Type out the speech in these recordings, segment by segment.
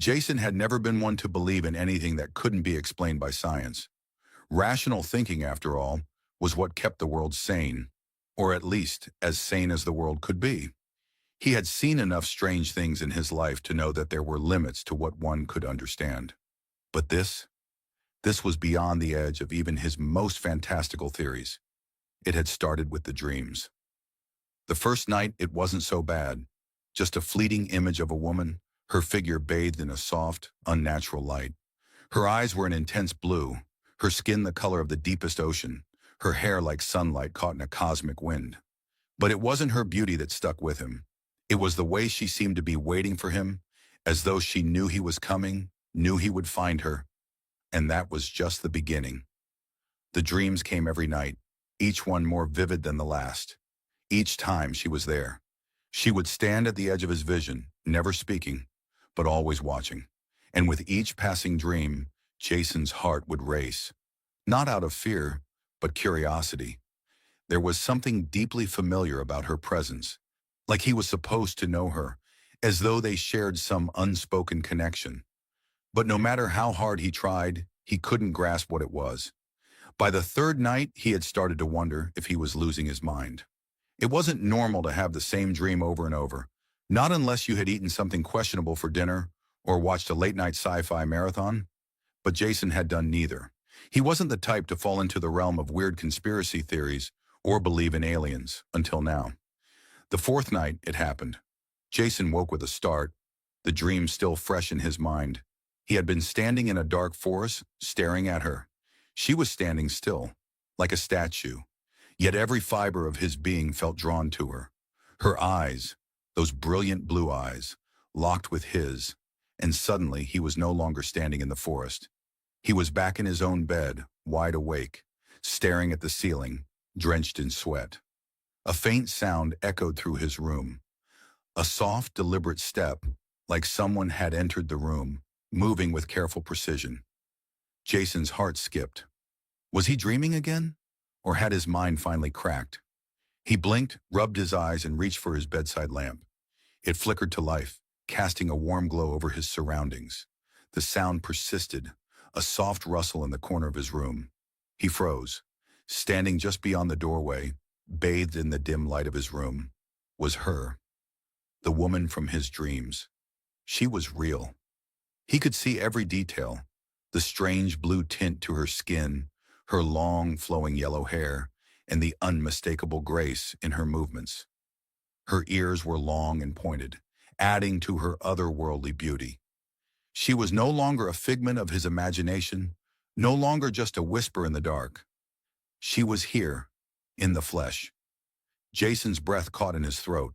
Jason had never been one to believe in anything that couldn't be explained by science. Rational thinking, after all, was what kept the world sane, or at least as sane as the world could be. He had seen enough strange things in his life to know that there were limits to what one could understand. But this was beyond the edge of even his most fantastical theories. It had started with the dreams. The first night, it wasn't so bad. Just a fleeting image of a woman, her figure bathed in a soft, unnatural light. Her eyes were an intense blue, her skin the color of the deepest ocean, her hair like sunlight caught in a cosmic wind. But it wasn't her beauty that stuck with him. It was the way she seemed to be waiting for him, as though she knew he was coming, knew he would find her. And that was just the beginning. The dreams came every night, each one more vivid than the last. Each time she was there. She would stand at the edge of his vision, never speaking, but always watching. And with each passing dream, Jason's heart would race. Not out of fear, but curiosity. There was something deeply familiar about her presence, like he was supposed to know her, as though they shared some unspoken connection. But no matter how hard he tried, he couldn't grasp what it was. By the third night, he had started to wonder if he was losing his mind. It wasn't normal to have the same dream over and over, not unless you had eaten something questionable for dinner or watched a late-night sci-fi marathon. But Jason had done neither. He wasn't the type to fall into the realm of weird conspiracy theories or believe in aliens, until now. The fourth night, it happened. Jason woke with a start, the dream still fresh in his mind. He had been standing in a dark forest, staring at her. She was standing still, like a statue. Yet every fiber of his being felt drawn to her. Her eyes, those brilliant blue eyes, locked with his, and suddenly he was no longer standing in the forest. He was back in his own bed, wide awake, staring at the ceiling, drenched in sweat. A faint sound echoed through his room. A soft, deliberate step, like someone had entered the room, moving with careful precision. Jason's heart skipped. Was he dreaming again? Or had his mind finally cracked? He blinked, rubbed his eyes, and reached for his bedside lamp. It flickered to life, casting a warm glow over his surroundings. The sound persisted, a soft rustle in the corner of his room. He froze. Standing just beyond the doorway, bathed in the dim light of his room, was her. The woman from his dreams. She was real. He could see every detail, the strange blue tint to her skin, her long, flowing yellow hair, and the unmistakable grace in her movements. Her ears were long and pointed, adding to her otherworldly beauty. She was no longer a figment of his imagination, no longer just a whisper in the dark. She was here, in the flesh. Jason's breath caught in his throat.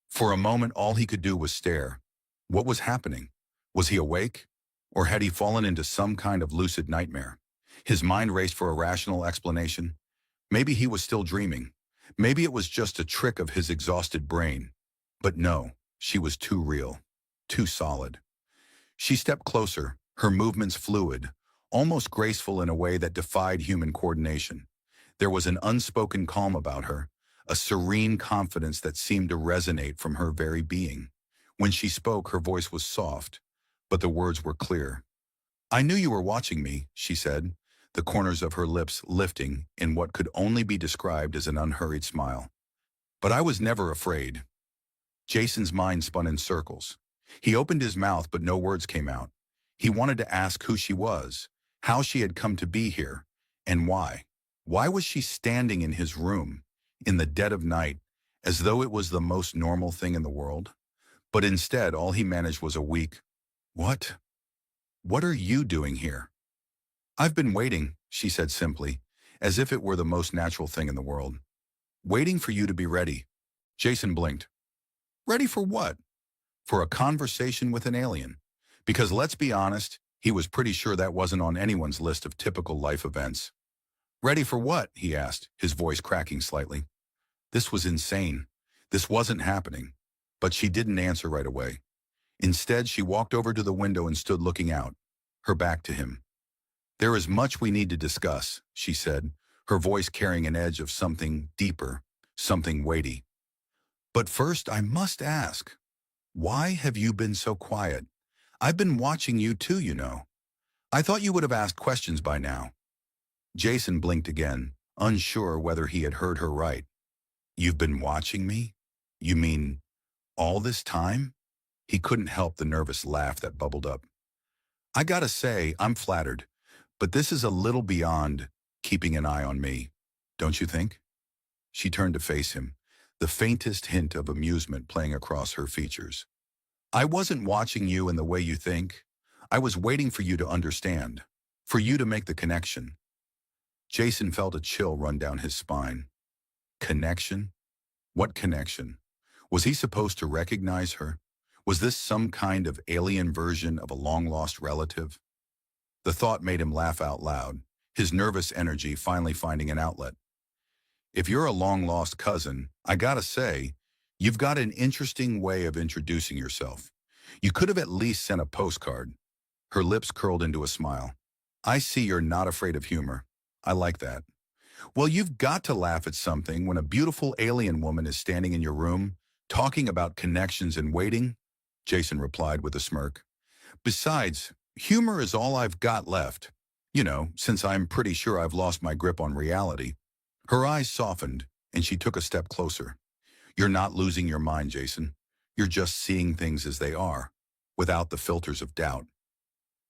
For a moment, all he could do was stare. What was happening? Was he awake? Or had he fallen into some kind of lucid nightmare? His mind raced for a rational explanation. Maybe he was still dreaming. Maybe it was just a trick of his exhausted brain. But no, she was too real, too solid. She stepped closer, her movements fluid, almost graceful in a way that defied human coordination. There was an unspoken calm about her, a serene confidence that seemed to resonate from her very being. When she spoke, her voice was soft, but the words were clear. "I knew you were watching me," she said, the corners of her lips lifting in what could only be described as an unhurried smile. "But I was never afraid." Jason's mind spun in circles. He opened his mouth, but no words came out. He wanted to ask who she was, how she had come to be here, and why. Why was she standing in his room, in the dead of night, as though it was the most normal thing in the world? But instead, all he managed was a weak, "What? What are you doing here?" "I've been waiting," she said simply, as if it were the most natural thing in the world. "Waiting for you to be ready." Jason blinked. Ready for what? For a conversation with an alien. Because let's be honest, he was pretty sure that wasn't on anyone's list of typical life events. "Ready for what?" he asked, his voice cracking slightly. This was insane. This wasn't happening. But she didn't answer right away. Instead, she walked over to the window and stood looking out, her back to him. "There is much we need to discuss," she said, her voice carrying an edge of something deeper, something weighty. "But first, I must ask, why have you been so quiet? I've been watching you too, you know. I thought you would have asked questions by now. Jason blinked again, unsure whether he had heard her right. You've been watching me? You mean all this time? He couldn't help the nervous laugh that bubbled up. I gotta say, I'm flattered, but this is a little beyond keeping an eye on me, don't you think? She turned to face him, the faintest hint of amusement playing across her features. I wasn't watching you in the way you think. I was waiting for you to understand, for you to make the connection. Jason felt a chill run down his spine. Connection? What connection? Was he supposed to recognize her? Was this some kind of alien version of a long-lost relative? The thought made him laugh out loud, his nervous energy finally finding an outlet. If you're a long-lost cousin, I gotta say, you've got an interesting way of introducing yourself. You could have at least sent a postcard. Her lips curled into a smile. I see you're not afraid of humor. I like that. Well, you've got to laugh at something when a beautiful alien woman is standing in your room, talking about connections and waiting, Jason replied with a smirk. Besides, humor is all I've got left. You know, since I'm pretty sure I've lost my grip on reality. Her eyes softened, and she took a step closer. You're not losing your mind, Jason. You're just seeing things as they are, without the filters of doubt.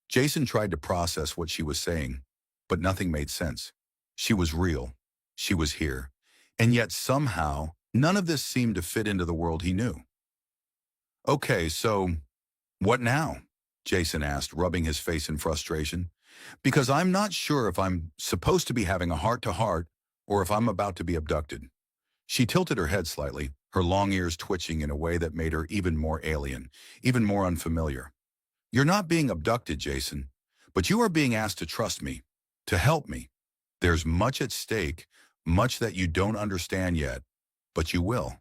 Jason tried to process what she was saying, but nothing made sense. She was real. She was here. And yet somehow, none of this seemed to fit into the world he knew. Okay, so what now? Jason asked, rubbing his face in frustration. Because I'm not sure if I'm supposed to be having a heart-to-heart or if I'm about to be abducted. She tilted her head slightly, her long ears twitching in a way that made her even more alien, even more unfamiliar. You're not being abducted, Jason, but you are being asked to trust me, to help me. There's much at stake, much that you don't understand yet, but you will.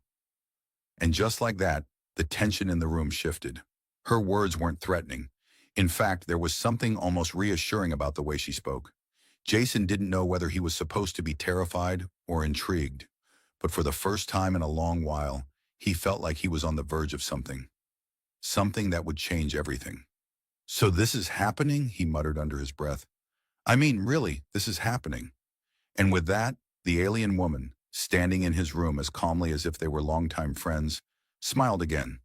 And just like that, the tension in the room shifted. Her words weren't threatening. In fact, there was something almost reassuring about the way she spoke. Jason didn't know whether he was supposed to be terrified or intrigued, but for the first time in a long while, he felt like he was on the verge of something. Something that would change everything. So this is happening, he muttered under his breath. I mean, really, this is happening. And with that, the alien woman, standing in his room as calmly as if they were longtime friends, smiled again.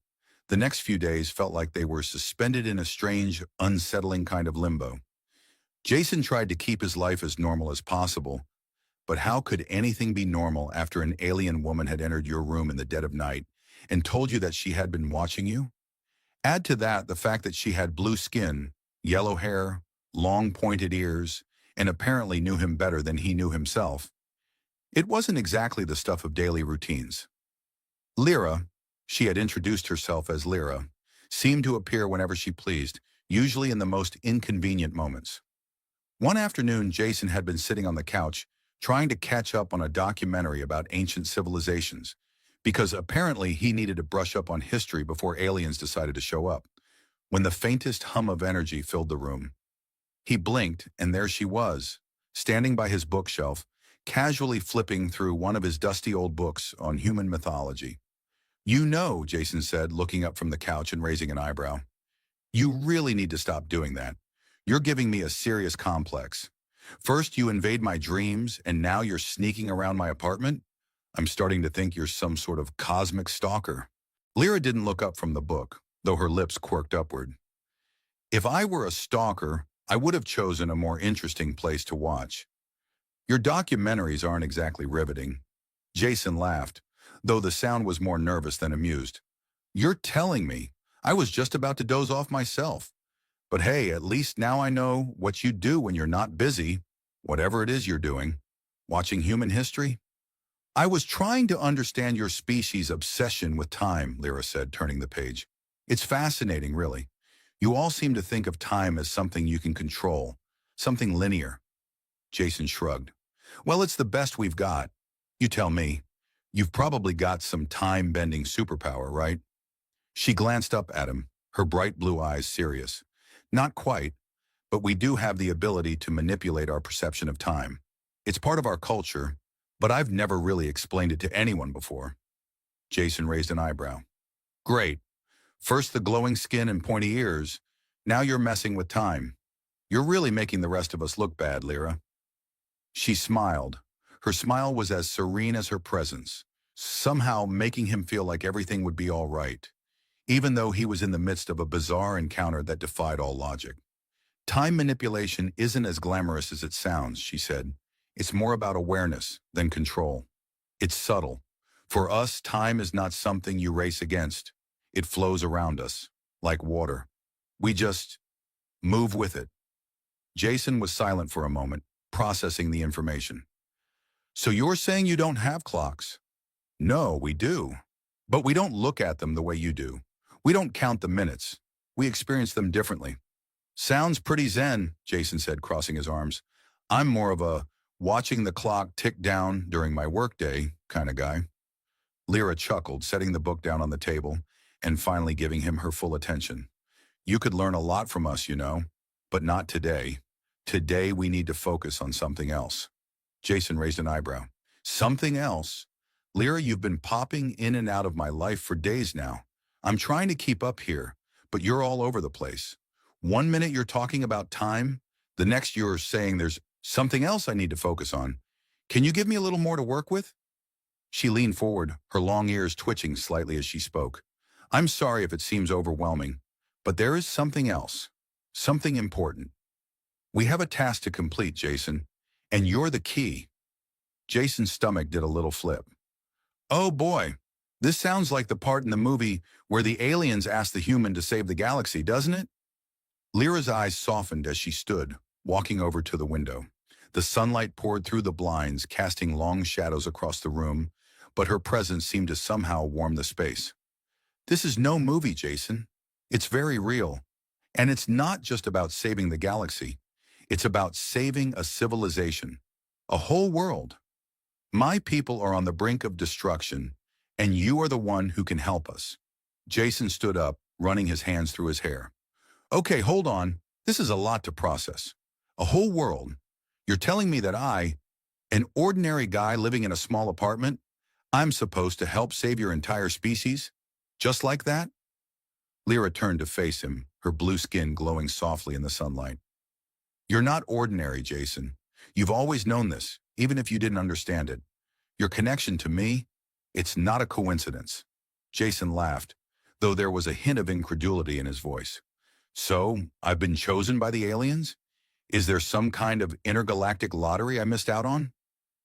The next few days felt like they were suspended in a strange, unsettling kind of limbo. Jason tried to keep his life as normal as possible, but how could anything be normal after an alien woman had entered your room in the dead of night and told you that she had been watching you? Add to that the fact that she had blue skin, yellow hair, long pointed ears, and apparently knew him better than he knew himself. It wasn't exactly the stuff of daily routines. Lyra, she had introduced herself as Lyra, seemed to appear whenever she pleased, usually in the most inconvenient moments. One afternoon, Jason had been sitting on the couch, trying to catch up on a documentary about ancient civilizations, because apparently he needed to brush up on history before aliens decided to show up, when the faintest hum of energy filled the room. He blinked, and there she was, standing by his bookshelf, casually flipping through one of his dusty old books on human mythology. You know, Jason said, looking up from the couch and raising an eyebrow. You really need to stop doing that. You're giving me a serious complex. First, you invade my dreams, and now you're sneaking around my apartment? I'm starting to think you're some sort of cosmic stalker. Lyra didn't look up from the book, though her lips quirked upward. If I were a stalker, I would have chosen a more interesting place to watch. Your documentaries aren't exactly riveting. Jason laughed, though the sound was more nervous than amused. You're telling me. I was just about to doze off myself. But hey, at least now I know what you do when you're not busy, whatever it is you're doing. Watching human history? I was trying to understand your species' obsession with time, Lyra said, turning the page. It's fascinating, really. You all seem to think of time as something you can control, something linear. Jason shrugged. Well, it's the best we've got. You tell me. You've probably got some time-bending superpower, right? She glanced up at him, her bright blue eyes serious. Not quite, but we do have the ability to manipulate our perception of time. It's part of our culture, but I've never really explained it to anyone before. Jason raised an eyebrow. Great. First the glowing skin and pointy ears, Now you're messing with time. You're really making the rest of us look bad, Lyra." She smiled. Her smile was as serene as her presence, somehow making him feel like everything would be all right, even though he was in the midst of a bizarre encounter that defied all logic. "Time manipulation isn't as glamorous as it sounds," she said. "It's more about awareness than control. It's subtle. For us, time is not something you race against. It flows around us, like water. We just move with it." Jason was silent for a moment, processing the information. "So you're saying you don't have clocks?" "No, we do. But we don't look at them the way you do. We don't count the minutes. We experience them differently." "Sounds pretty zen," Jason said, crossing his arms. "I'm more of a watching the clock tick down during my workday kind of guy." Lyra chuckled, setting the book down on the table and finally giving him her full attention. "You could learn a lot from us, you know, but not today. Today we need to focus on something else." Jason raised an eyebrow. "Something else? Lyra, you've been popping in and out of my life for days now. I'm trying to keep up here, but you're all over the place. One minute you're talking about time, the next you're saying there's something else I need to focus on. Can you give me a little more to work with?" She leaned forward, her long ears twitching slightly as she spoke. "I'm sorry if it seems overwhelming, but there is something else, something important. We have a task to complete, Jason, and you're the key." Jason's stomach did a little flip. "Oh boy, this sounds like the part in the movie where the aliens ask the human to save the galaxy, doesn't it?" Lyra's eyes softened as she stood, walking over to the window. The sunlight poured through the blinds, casting long shadows across the room, but her presence seemed to somehow warm the space. "This is no movie, Jason. It's very real. And it's not just about saving the galaxy. It's about saving a civilization, a whole world. My people are on the brink of destruction, and you are the one who can help us." Jason stood up, running his hands through his hair. "Okay, hold on. This is a lot to process. A whole world. You're telling me that I, an ordinary guy living in a small apartment, I'm supposed to help save your entire species? Just like that?" Lyra turned to face him, her blue skin glowing softly in the sunlight. "You're not ordinary, Jason. You've always known this, even if you didn't understand it. Your connection to me, it's not a coincidence." Jason laughed, though there was a hint of incredulity in his voice. "So, I've been chosen by the aliens? Is there some kind of intergalactic lottery I missed out on?"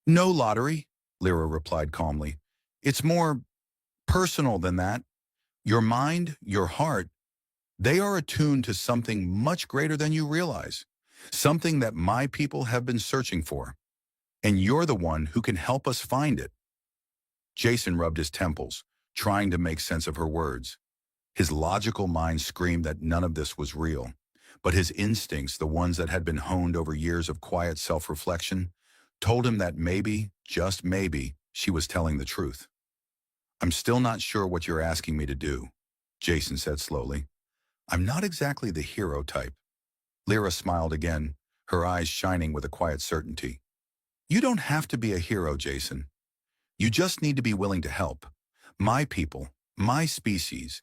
"No lottery," Lyra replied calmly. "It's more personal than that. Your mind, your heart, they are attuned to something much greater than you realize, something that my people have been searching for, and you're the one who can help us find it." Jason rubbed his temples, trying to make sense of her words. His logical mind screamed that none of this was real, but his instincts, the ones that had been honed over years of quiet self-reflection, told him that maybe, just maybe, she was telling the truth. "I'm still not sure what you're asking me to do," Jason said slowly. "I'm not exactly the hero type." Lyra smiled again, her eyes shining with a quiet certainty. "You don't have to be a hero, Jason. You just need to be willing to help. My people, my species,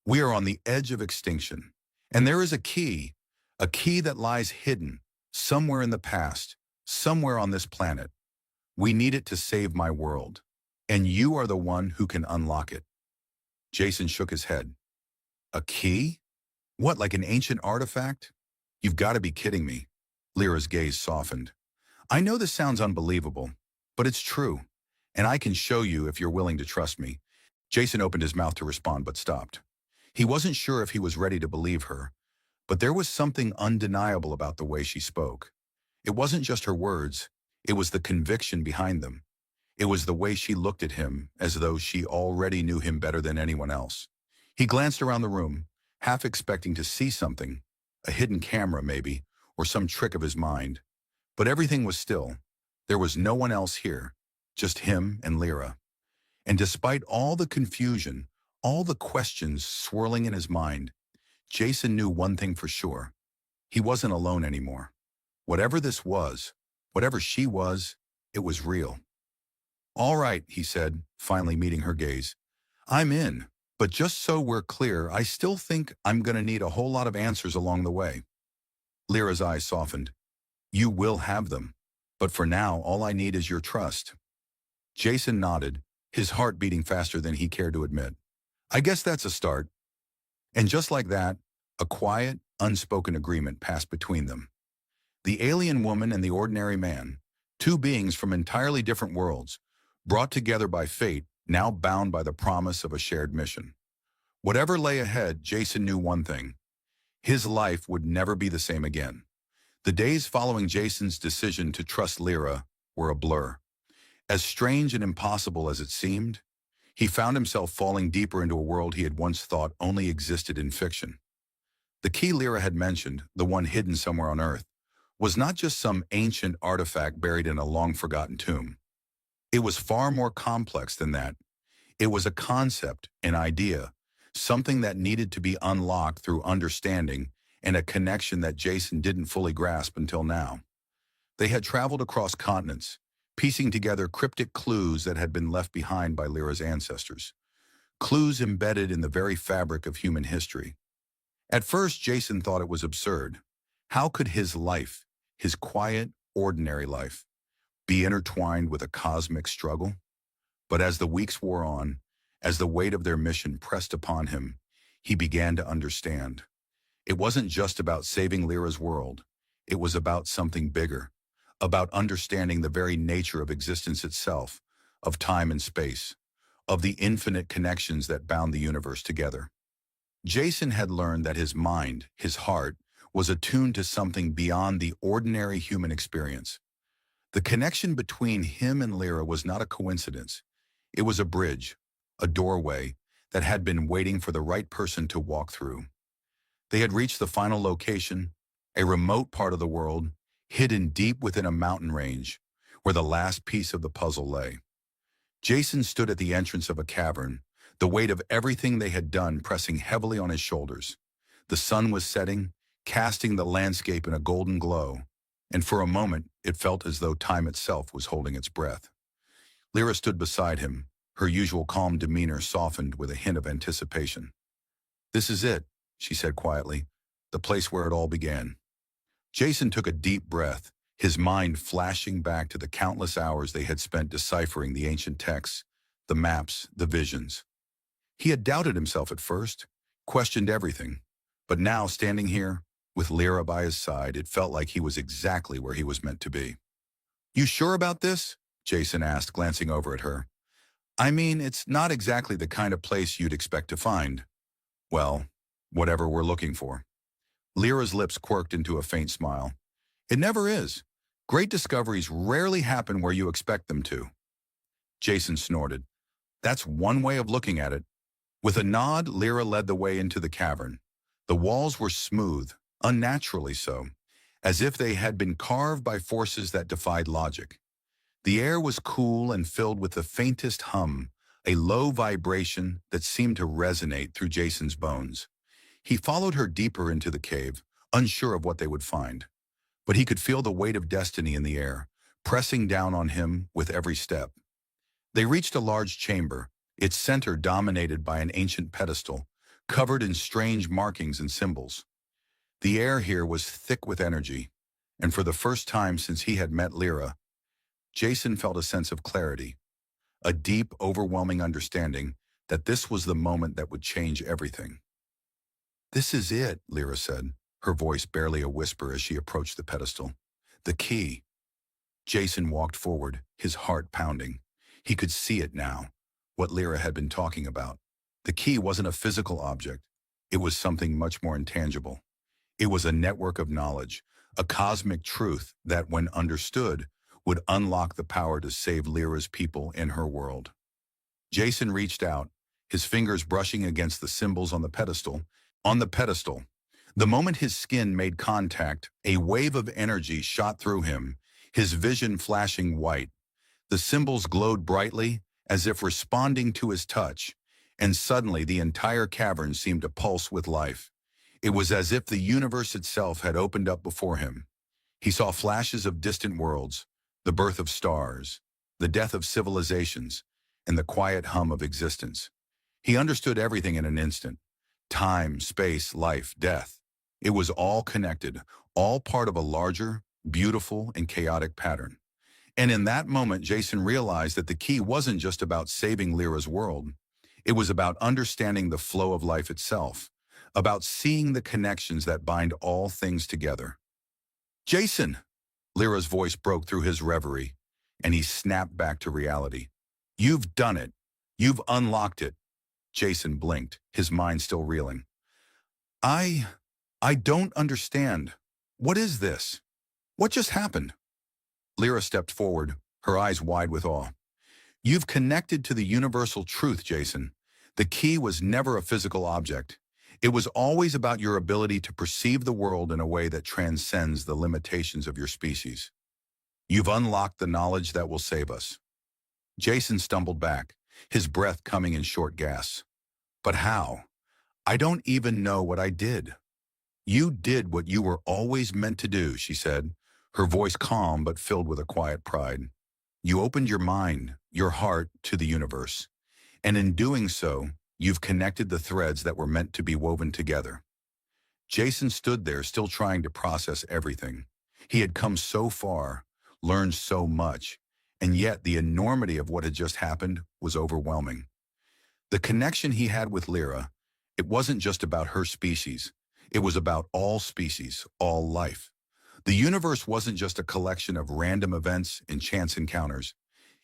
we are on the edge of extinction. And there is a key that lies hidden, somewhere in the past, somewhere on this planet. We need it to save my world. And you are the one who can unlock it." Jason shook his head. "A key? What, like an ancient artifact? You've got to be kidding me." Lyra's gaze softened. "I know this sounds unbelievable, but it's true. And I can show you if you're willing to trust me." Jason opened his mouth to respond but stopped. He wasn't sure if he was ready to believe her, but there was something undeniable about the way she spoke. It wasn't just her words, it was the conviction behind them. It was the way she looked at him, as though she already knew him better than anyone else. He glanced around the room, half expecting to see something, a hidden camera maybe, or some trick of his mind. But everything was still. There was no one else here, just him and Lyra. And despite all the confusion, all the questions swirling in his mind, Jason knew one thing for sure. He wasn't alone anymore. Whatever this was, whatever she was, it was real. "All right," he said, finally meeting her gaze. "I'm in. But just so we're clear, I still think I'm going to need a whole lot of answers along the way. Lyra's eyes softened. You will have them. But for now, all I need is your trust. Jason nodded, his heart beating faster than he cared to admit. I guess that's a start. And just like that, a quiet, unspoken agreement passed between them. The alien woman and the ordinary man, two beings from entirely different worlds, brought together by fate, now bound by the promise of a shared mission. Whatever lay ahead, Jason knew one thing. His life would never be the same again. The days following Jason's decision to trust Lyra were a blur. As strange and impossible as it seemed, he found himself falling deeper into a world he had once thought only existed in fiction. The key Lyra had mentioned, the one hidden somewhere on Earth, was not just some ancient artifact buried in a long-forgotten tomb. It was far more complex than that. It was a concept, an idea, something that needed to be unlocked through understanding and a connection that Jason didn't fully grasp until now. They had traveled across continents, piecing together cryptic clues that had been left behind by Lyra's ancestors. Clues embedded in the very fabric of human history. At first, Jason thought it was absurd. How could his life, his quiet, ordinary life, be intertwined with a cosmic struggle? But as the weeks wore on, as the weight of their mission pressed upon him, he began to understand. It wasn't just about saving Lyra's world. It was about something bigger, about understanding the very nature of existence itself, of time and space, of the infinite connections that bound the universe together. Jason had learned that his mind, his heart, was attuned to something beyond the ordinary human experience. The connection between him and Lyra was not a coincidence. It was a bridge, a doorway, that had been waiting for the right person to walk through. They had reached the final location, a remote part of the world, hidden deep within a mountain range, where the last piece of the puzzle lay. Jason stood at the entrance of a cavern, the weight of everything they had done pressing heavily on his shoulders. The sun was setting, casting the landscape in a golden glow, and for a moment it felt as though time itself was holding its breath. Lyra stood beside him, her usual calm demeanor softened with a hint of anticipation. This is it, she said quietly, the place where it all began. Jason took a deep breath, his mind flashing back to the countless hours they had spent deciphering the ancient texts, the maps, the visions. He had doubted himself at first, questioned everything, but now standing here, with Lyra by his side, it felt like he was exactly where he was meant to be. You sure about this? Jason asked, glancing over at her. I mean, it's not exactly the kind of place you'd expect to find. Well, whatever we're looking for. Lyra's lips quirked into a faint smile. It never is. Great discoveries rarely happen where you expect them to. Jason snorted. That's one way of looking at it. With a nod, Lyra led the way into the cavern. The walls were smooth, unnaturally so, as if they had been carved by forces that defied logic. The air was cool and filled with the faintest hum, a low vibration that seemed to resonate through Jason's bones. He followed her deeper into the cave, unsure of what they would find. But he could feel the weight of destiny in the air, pressing down on him with every step. They reached a large chamber, its center dominated by an ancient pedestal, covered in strange markings and symbols. The air here was thick with energy, and for the first time since he had met Lyra, Jason felt a sense of clarity, a deep, overwhelming understanding that this was the moment that would change everything. This is it, Lyra said, her voice barely a whisper as she approached the pedestal. The key. Jason walked forward, his heart pounding. He could see it now, what Lyra had been talking about. The key wasn't a physical object. It was something much more intangible. It was a network of knowledge, a cosmic truth that, when understood, would unlock the power to save Lyra's people in her world. Jason reached out, his fingers brushing against the symbols on the pedestal. The moment his skin made contact, a wave of energy shot through him, his vision flashing white. The symbols glowed brightly, as if responding to his touch, and suddenly the entire cavern seemed to pulse with life. It was as if the universe itself had opened up before him. He saw flashes of distant worlds, the birth of stars, the death of civilizations, and the quiet hum of existence. He understood everything in an instant. Time, space, life, death. It was all connected, all part of a larger, beautiful, and chaotic pattern. And in that moment, Jason realized that the key wasn't just about saving Lyra's world. It was about understanding the flow of life itself, about seeing the connections that bind all things together. Jason! Lyra's voice broke through his reverie, and he snapped back to reality. You've done it. You've unlocked it. Jason blinked, his mind still reeling. I... I don't understand. What is this? What just happened? Lyra stepped forward, her eyes wide with awe. You've connected to the universal truth, Jason. The key was never a physical object. It was always about your ability to perceive the world in a way that transcends the limitations of your species. You've unlocked the knowledge that will save us. Jason stumbled back, his breath coming in short gasps. But how? I don't even know what I did. You did what you were always meant to do, she said, her voice calm but filled with a quiet pride. You opened your mind, your heart, to the universe. And in doing so, you've connected the threads that were meant to be woven together. Jason stood there still trying to process everything. He had come so far, learned so much, and yet the enormity of what had just happened was overwhelming. The connection he had with Lyra, it wasn't just about her species. It was about all species, all life. The universe wasn't just a collection of random events and chance encounters.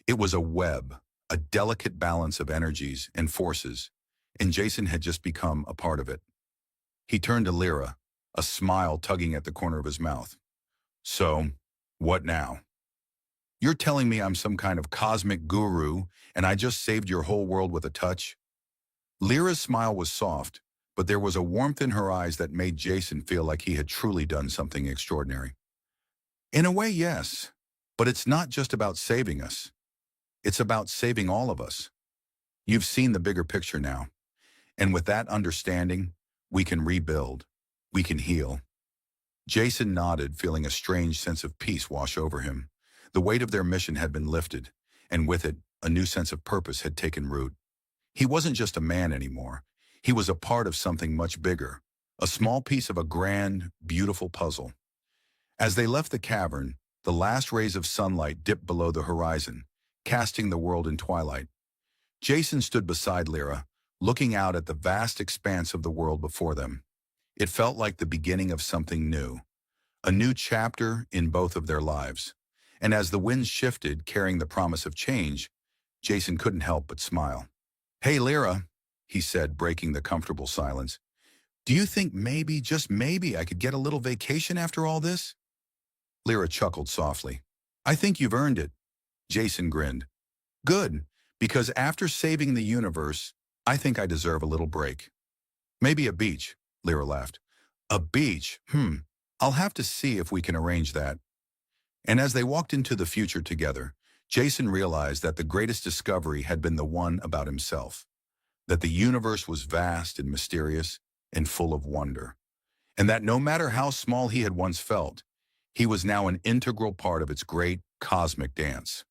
It was a web, a delicate balance of energies and forces, and Jason had just become a part of it. He turned to Lyra, a smile tugging at the corner of his mouth. So, what now? You're telling me I'm some kind of cosmic guru and I just saved your whole world with a touch? Lyra's smile was soft, but there was a warmth in her eyes that made Jason feel like he had truly done something extraordinary. In a way, yes, but it's not just about saving us. It's about saving all of us. You've seen the bigger picture now, and with that understanding, we can rebuild, we can heal. Jason nodded, feeling a strange sense of peace wash over him. The weight of their mission had been lifted, and with it, a new sense of purpose had taken root. He wasn't just a man anymore. He was a part of something much bigger, a small piece of a grand, beautiful puzzle. As they left the cavern, the last rays of sunlight dipped below the horizon, casting the world in twilight. Jason stood beside Lyra, looking out at the vast expanse of the world before them. It felt like the beginning of something new, a new chapter in both of their lives. And as the winds shifted, carrying the promise of change, Jason couldn't help but smile. Hey, Lyra, he said, breaking the comfortable silence. Do you think maybe, just maybe, I could get a little vacation after all this? Lyra chuckled softly. I think you've earned it. Jason grinned. Good, because after saving the universe, I think I deserve a little break. Maybe a beach, Lyra laughed. A beach? I'll have to see if we can arrange that. And as they walked into the future together, Jason realized that the greatest discovery had been the one about himself, that the universe was vast and mysterious and full of wonder, and that no matter how small he had once felt, he was now an integral part of its great cosmic dance.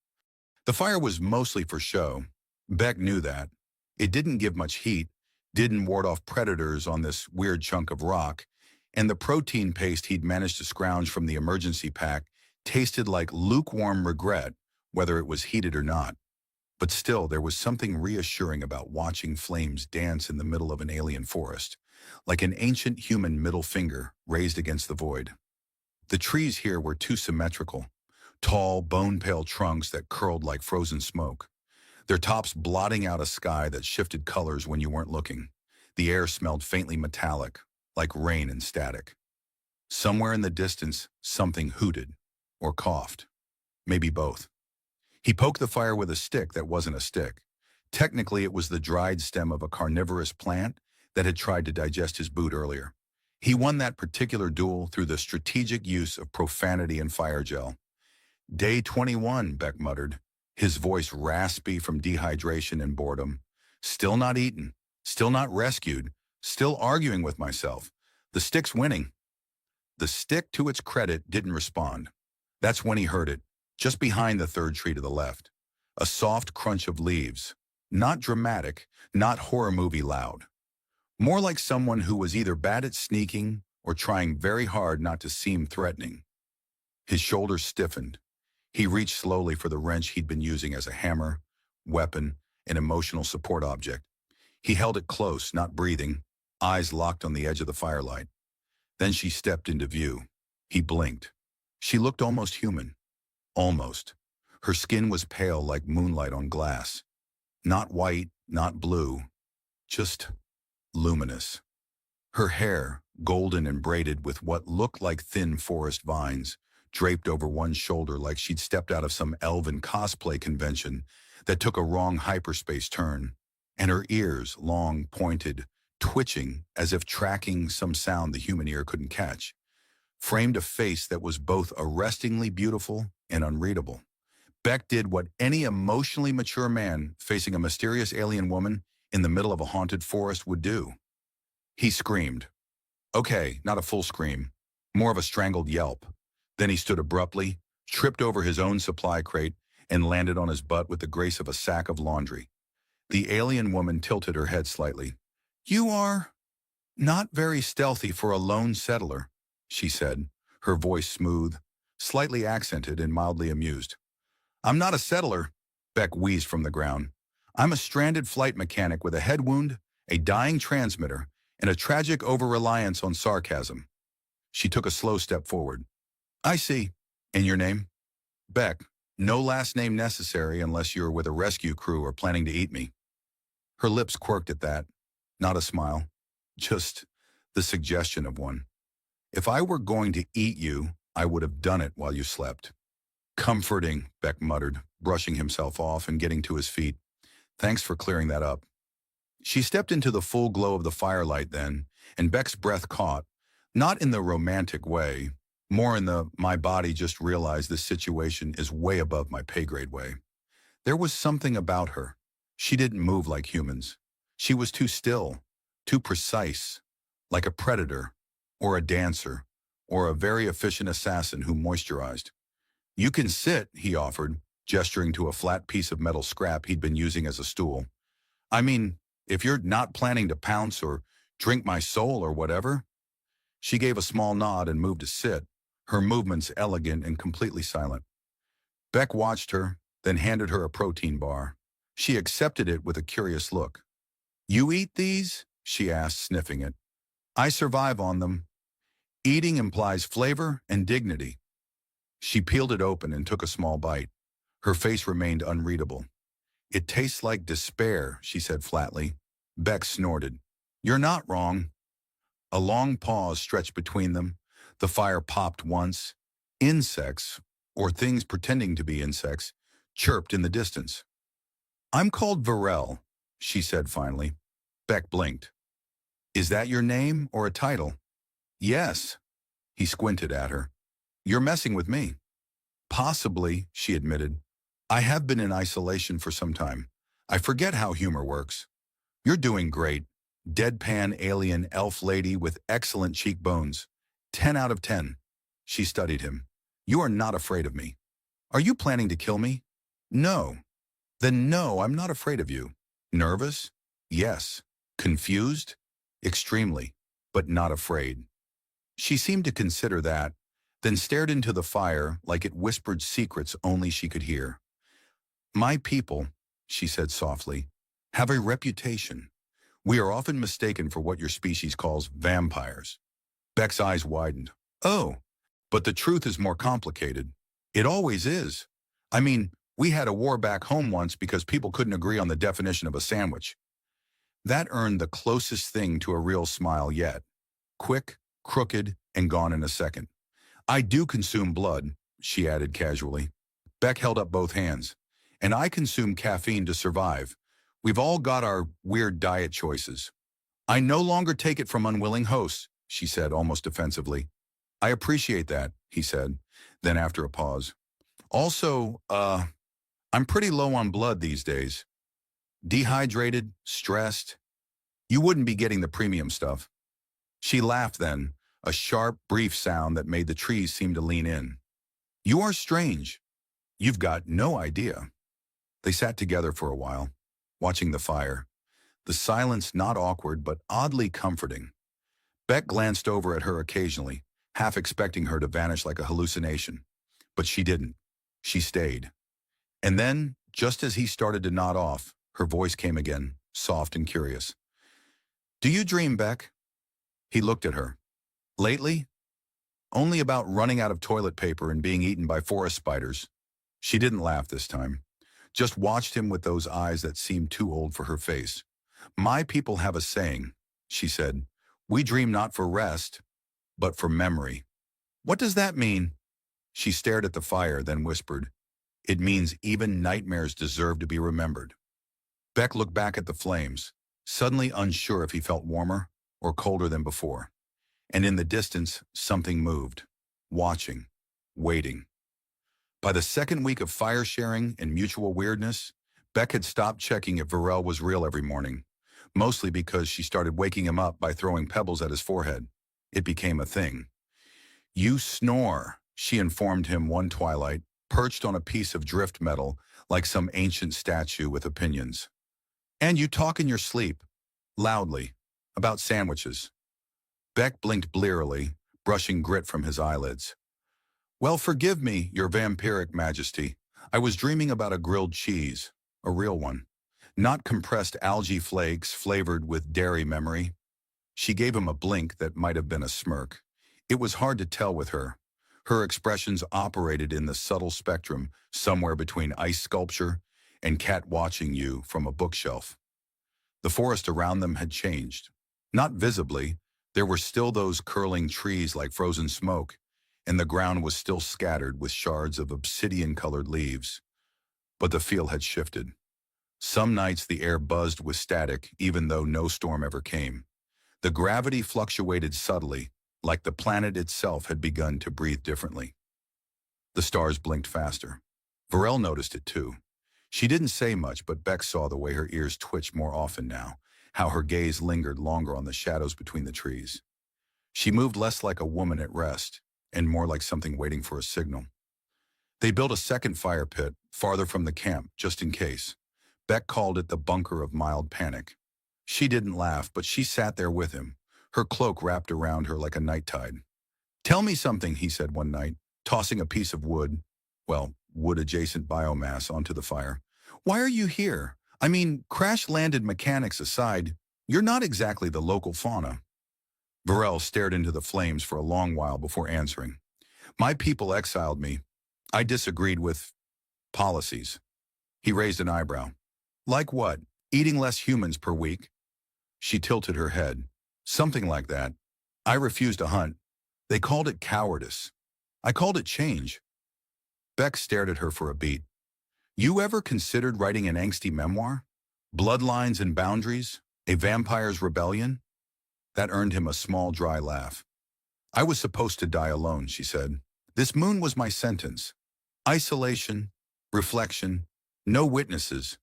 The fire was mostly for show. Beck knew that. It didn't give much heat, didn't ward off predators on this weird chunk of rock, and the protein paste he'd managed to scrounge from the emergency pack tasted like lukewarm regret, whether it was heated or not. But still, there was something reassuring about watching flames dance in the middle of an alien forest, like an ancient human middle finger raised against the void. The trees here were too symmetrical, tall, bone-pale trunks that curled like frozen smoke, their tops blotting out a sky that shifted colors when you weren't looking. The air smelled faintly metallic, like rain and static. Somewhere in the distance, something hooted or coughed, maybe both. He poked the fire with a stick that wasn't a stick. Technically, it was the dried stem of a carnivorous plant that had tried to digest his boot earlier. He won that particular duel through the strategic use of profanity and fire gel. Day 21, Beck muttered, his voice raspy from dehydration and boredom. Still not eaten, still not rescued, still arguing with myself. The stick's winning. The stick, to its credit, didn't respond. That's when he heard it, just behind the third tree to the left. A soft crunch of leaves, Not dramatic, not horror movie loud. More like someone who was either bad at sneaking or trying very hard not to seem threatening. His shoulders stiffened. He reached slowly for the wrench he'd been using as a hammer, weapon, and emotional support object. He held it close, not breathing, eyes locked on the edge of the firelight. Then she stepped into view. He blinked. She looked almost human. Almost. Her skin was pale like moonlight on glass. Not white, not blue, just luminous. Her hair, golden and braided with what looked like thin forest vines, draped over one shoulder like she'd stepped out of some elven cosplay convention that took a wrong hyperspace turn, and her ears, long, pointed, twitching as if tracking some sound the human ear couldn't catch, framed a face that was both arrestingly beautiful and unreadable. Beck did what any emotionally mature man facing a mysterious alien woman in the middle of a haunted forest would do. He screamed. Okay, not a full scream, more of a strangled yelp. Then he stood abruptly, tripped over his own supply crate, and landed on his butt with the grace of a sack of laundry. The alien woman tilted her head slightly. You are not very stealthy for a lone settler, she said, her voice smooth, slightly accented and mildly amused. I'm not a settler, Beck wheezed from the ground. I'm a stranded flight mechanic with a head wound, a dying transmitter, and a tragic over-reliance on sarcasm. She took a slow step forward. I see. And your name? Beck. No last name necessary unless you're with a rescue crew or planning to eat me. Her lips quirked at that. Not a smile. Just the suggestion of one. If I were going to eat you, I would have done it while you slept. Comforting, Beck muttered, brushing himself off and getting to his feet. Thanks for clearing that up. She stepped into the full glow of the firelight then, and Beck's breath caught, not in the romantic way, more in the my body just realized this situation is way above my pay grade way. There was something about her. She didn't move like humans. She was too still, too precise, like a predator, or a dancer, or a very efficient assassin who moisturized. You can sit, he offered, gesturing to a flat piece of metal scrap he'd been using as a stool. I mean, if you're not planning to pounce or drink my soul or whatever. She gave a small nod and moved to sit, her movements elegant and completely silent. Beck watched her, then handed her a protein bar. She accepted it with a curious look. You eat these? She asked, sniffing it. I survive on them. Eating implies flavor and dignity. She peeled it open and took a small bite. Her face remained unreadable. It tastes like despair, she said flatly. Beck snorted. You're not wrong. A long pause stretched between them. The fire popped once. Insects, or things pretending to be insects, chirped in the distance. I'm called Varel, she said finally. Beck blinked. Is that your name or a title? Yes. He squinted at her. You're messing with me. Possibly, she admitted. I have been in isolation for some time. I forget how humor works. You're doing great. Deadpan alien elf lady with excellent cheekbones. 10 out of 10. She studied him. You are not afraid of me. Are you planning to kill me? No. Then no, I'm not afraid of you. Nervous? Yes. Confused? Extremely, but not afraid. She seemed to consider that, then stared into the fire like it whispered secrets only she could hear. My people, she said softly, have a reputation. We are often mistaken for what your species calls vampires. Beck's eyes widened. Oh, but the truth is more complicated. It always is. I mean, we had a war back home once because people couldn't agree on the definition of a sandwich. That earned the closest thing to a real smile yet. Quick, crooked, and gone in a second. I do consume blood, she added casually. Beck held up both hands. And I consume caffeine to survive. We've all got our weird diet choices. I no longer take it from unwilling hosts, she said almost defensively. I appreciate that, he said. Then after a pause. Also, I'm pretty low on blood these days. Dehydrated, stressed. You wouldn't be getting the premium stuff. She laughed then, a sharp, brief sound that made the trees seem to lean in. You are strange. You've got no idea. They sat together for a while. watching the fire. The silence not awkward but oddly comforting. Beck glanced over at her occasionally, half expecting her to vanish like a hallucination. But she didn't. She stayed. And then, just as he started to nod off, her voice came again, soft and curious. "Do you dream, Beck?" He looked at her. "Lately? Only about running out of toilet paper and being eaten by forest spiders." She didn't laugh this time. Just watched him with those eyes that seemed too old for her face. "My people have a saying," she said. "We dream not for rest, but for memory." "What does that mean?" She stared at the fire, then whispered, "It means even nightmares deserve to be remembered." Beck looked back at the flames, suddenly unsure if he felt warmer or colder than before. And in the distance, something moved, watching, waiting. By the second week of fire sharing and mutual weirdness, Beck had stopped checking if Varel was real every morning, mostly because she started waking him up by throwing pebbles at his forehead. It became a thing. "You snore," she informed him one twilight, perched on a piece of drift metal like some ancient statue with opinions. "And you talk in your sleep, loudly, about sandwiches." Beck blinked blearily, brushing grit from his eyelids. "Well, forgive me, your vampiric majesty. I was dreaming about a grilled cheese, a real one. Not compressed algae flakes flavored with dairy memory." She gave him a blink that might have been a smirk. It was hard to tell with her. Her expressions operated in the subtle spectrum, somewhere between ice sculpture and cat watching you from a bookshelf. The forest around them had changed. Not visibly. There were still those curling trees like frozen smoke, and the ground was still scattered with shards of obsidian-colored leaves. But the feel had shifted. Some nights the air buzzed with static, even though no storm ever came. The gravity fluctuated subtly, like the planet itself had begun to breathe differently. The stars blinked faster. Varel noticed it too. She didn't say much, but Beck saw the way her ears twitched more often now, how her gaze lingered longer on the shadows between the trees. She moved less like a woman at rest, and more like something waiting for a signal. They built a second fire pit, farther from the camp, just in case. Beck called it the bunker of mild panic. She didn't laugh, but she sat there with him, her cloak wrapped around her like a night tide. "Tell me something," he said one night, tossing a piece of wood, well, wood-adjacent biomass onto the fire. "Why are you here? I mean, crash-landed mechanics aside, you're not exactly the local fauna." Varel stared into the flames for a long while before answering. "My people exiled me. I disagreed with policies." He raised an eyebrow. "Like what? Eating less humans per week?" She tilted her head. "Something like that. I refused to hunt. They called it cowardice. I called it change." Beck stared at her for a beat. "You ever considered writing an angsty memoir? Bloodlines and boundaries? A vampire's rebellion?" That earned him a small, dry laugh. "I was supposed to die alone," she said. "This moon was my sentence. Isolation, reflection, no witnesses."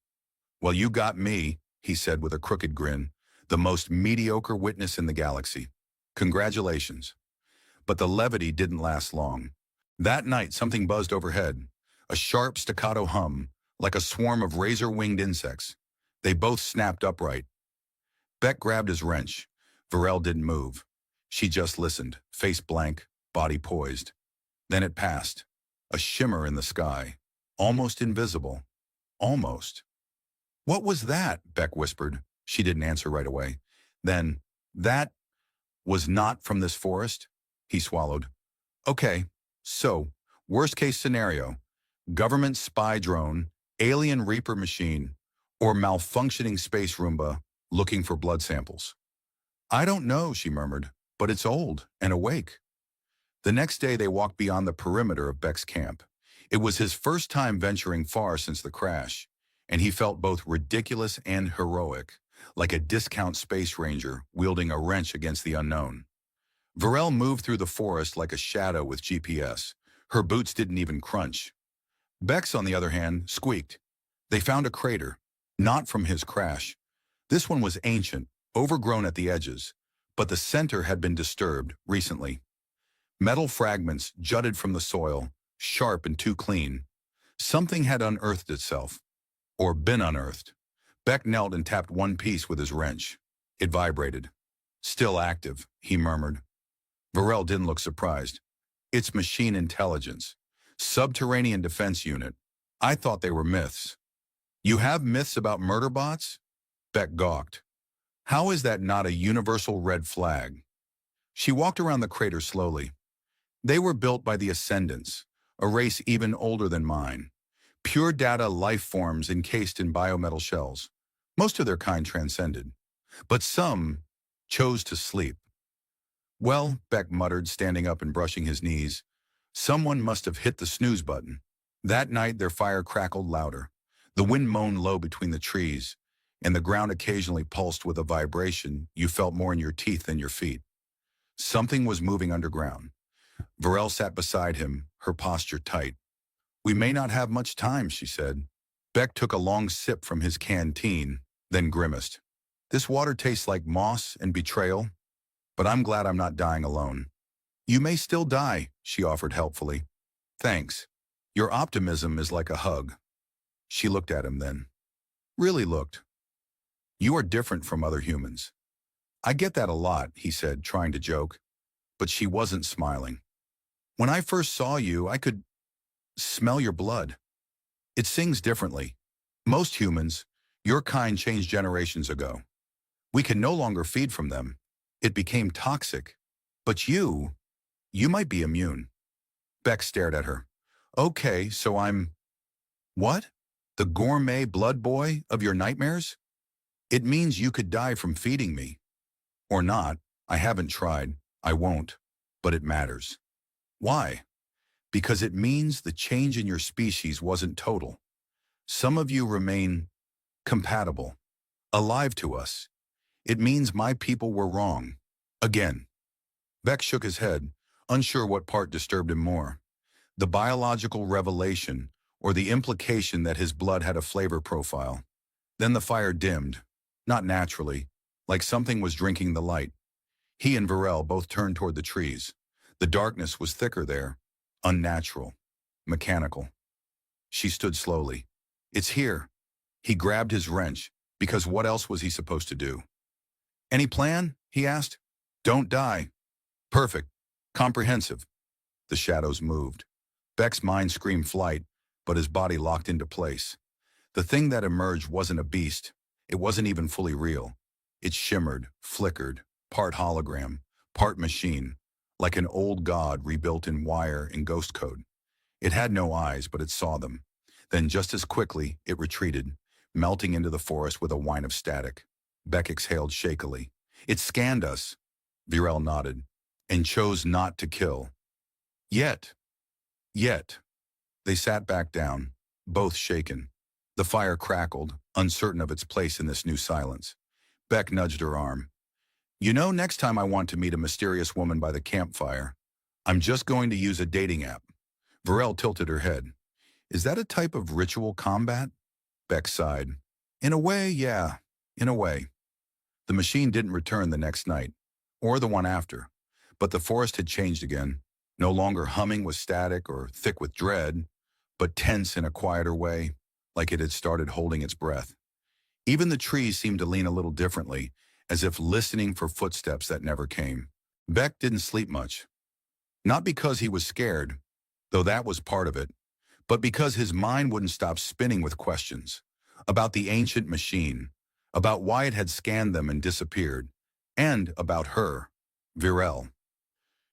"Well, you got me," he said with a crooked grin, "the most mediocre witness in the galaxy. Congratulations." But the levity didn't last long. That night, something buzzed overhead, a sharp staccato hum, like a swarm of razor-winged insects. They both snapped upright. Beck grabbed his wrench. Varel didn't move. She just listened, face blank, body poised. Then it passed. A shimmer in the sky. Almost invisible. Almost. "What was that?" Beck whispered. She didn't answer right away. Then, "That was not from this forest?" He swallowed. "Okay, so, worst case scenario. Government spy drone, alien Reaper machine, or malfunctioning space Roomba looking for blood samples." "I don't know," she murmured, "but it's old and awake." The next day they walked beyond the perimeter of Beck's camp. It was his first time venturing far since the crash, and he felt both ridiculous and heroic, like a discount space ranger wielding a wrench against the unknown. Varel moved through the forest like a shadow with GPS. Her boots didn't even crunch. Beck's, on the other hand, squeaked. They found a crater, not from his crash. This one was ancient, overgrown at the edges, but the center had been disturbed recently. Metal fragments jutted from the soil, sharp and too clean. Something had unearthed itself, or been unearthed. Beck knelt and tapped one piece with his wrench. It vibrated. Still active, he murmured. Varel didn't look surprised. It's machine intelligence. Subterranean defense unit. I thought they were myths. You have myths about murder bots? Beck gawked. How is that not a universal red flag? She walked around the crater slowly. They were built by the Ascendants, a race even older than mine. Pure data life forms encased in biometal shells. Most of their kind transcended. But some chose to sleep. Well, Beck muttered, standing up and brushing his knees, someone must have hit the snooze button. That night their fire crackled louder. The wind moaned low between the trees, and the ground occasionally pulsed with a vibration you felt more in your teeth than your feet. Something was moving underground. Varel sat beside him, her posture tight. We may not have much time, she said. Beck took a long sip from his canteen, then grimaced. This water tastes like moss and betrayal, but I'm glad I'm not dying alone. You may still die, she offered helpfully. Thanks. Your optimism is like a hug. She looked at him then. Really looked. You are different from other humans. I get that a lot, he said, trying to joke, but she wasn't smiling. When I first saw you, I could smell your blood. It sings differently. Most humans, your kind changed generations ago. We can no longer feed from them. It became toxic. But you might be immune. Beck stared at her. Okay, so I'm... What? The gourmet blood boy of your nightmares? It means you could die from feeding me. Or not. I haven't tried. I won't. But it matters. Why? Because it means the change in your species wasn't total. Some of you remain compatible, alive to us. It means my people were wrong. Again. Beck shook his head, unsure what part disturbed him more. The biological revelation, or the implication that his blood had a flavor profile. Then the fire dimmed, not naturally, like something was drinking the light. He and Varel both turned toward the trees. The darkness was thicker there, unnatural, mechanical. She stood slowly. It's here. He grabbed his wrench, because what else was he supposed to do? Any plan? He asked. Don't die. Perfect. Comprehensive. The shadows moved. Beck's mind screamed flight, but his body locked into place. The thing that emerged wasn't a beast. It wasn't even fully real. It shimmered, flickered, part hologram, part machine, like an old god rebuilt in wire and ghost code. It had no eyes, but it saw them. Then just as quickly, it retreated, melting into the forest with a whine of static. Beck exhaled shakily. It scanned us, Virel nodded, and chose not to kill. Yet. They sat back down, both shaken. The fire crackled, uncertain of its place in this new silence. Beck nudged her arm. You know, next time I want to meet a mysterious woman by the campfire, I'm just going to use a dating app. Varel tilted her head. Is that a type of ritual combat? Beck sighed. In a way, yeah, in a way. The machine didn't return the next night, or the one after, but the forest had changed again, no longer humming with static or thick with dread, but tense in a quieter way, like it had started holding its breath. Even the trees seemed to lean a little differently, as if listening for footsteps that never came. Beck didn't sleep much. Not because he was scared, though that was part of it, but because his mind wouldn't stop spinning with questions about the ancient machine, about why it had scanned them and disappeared, and about her, Virel.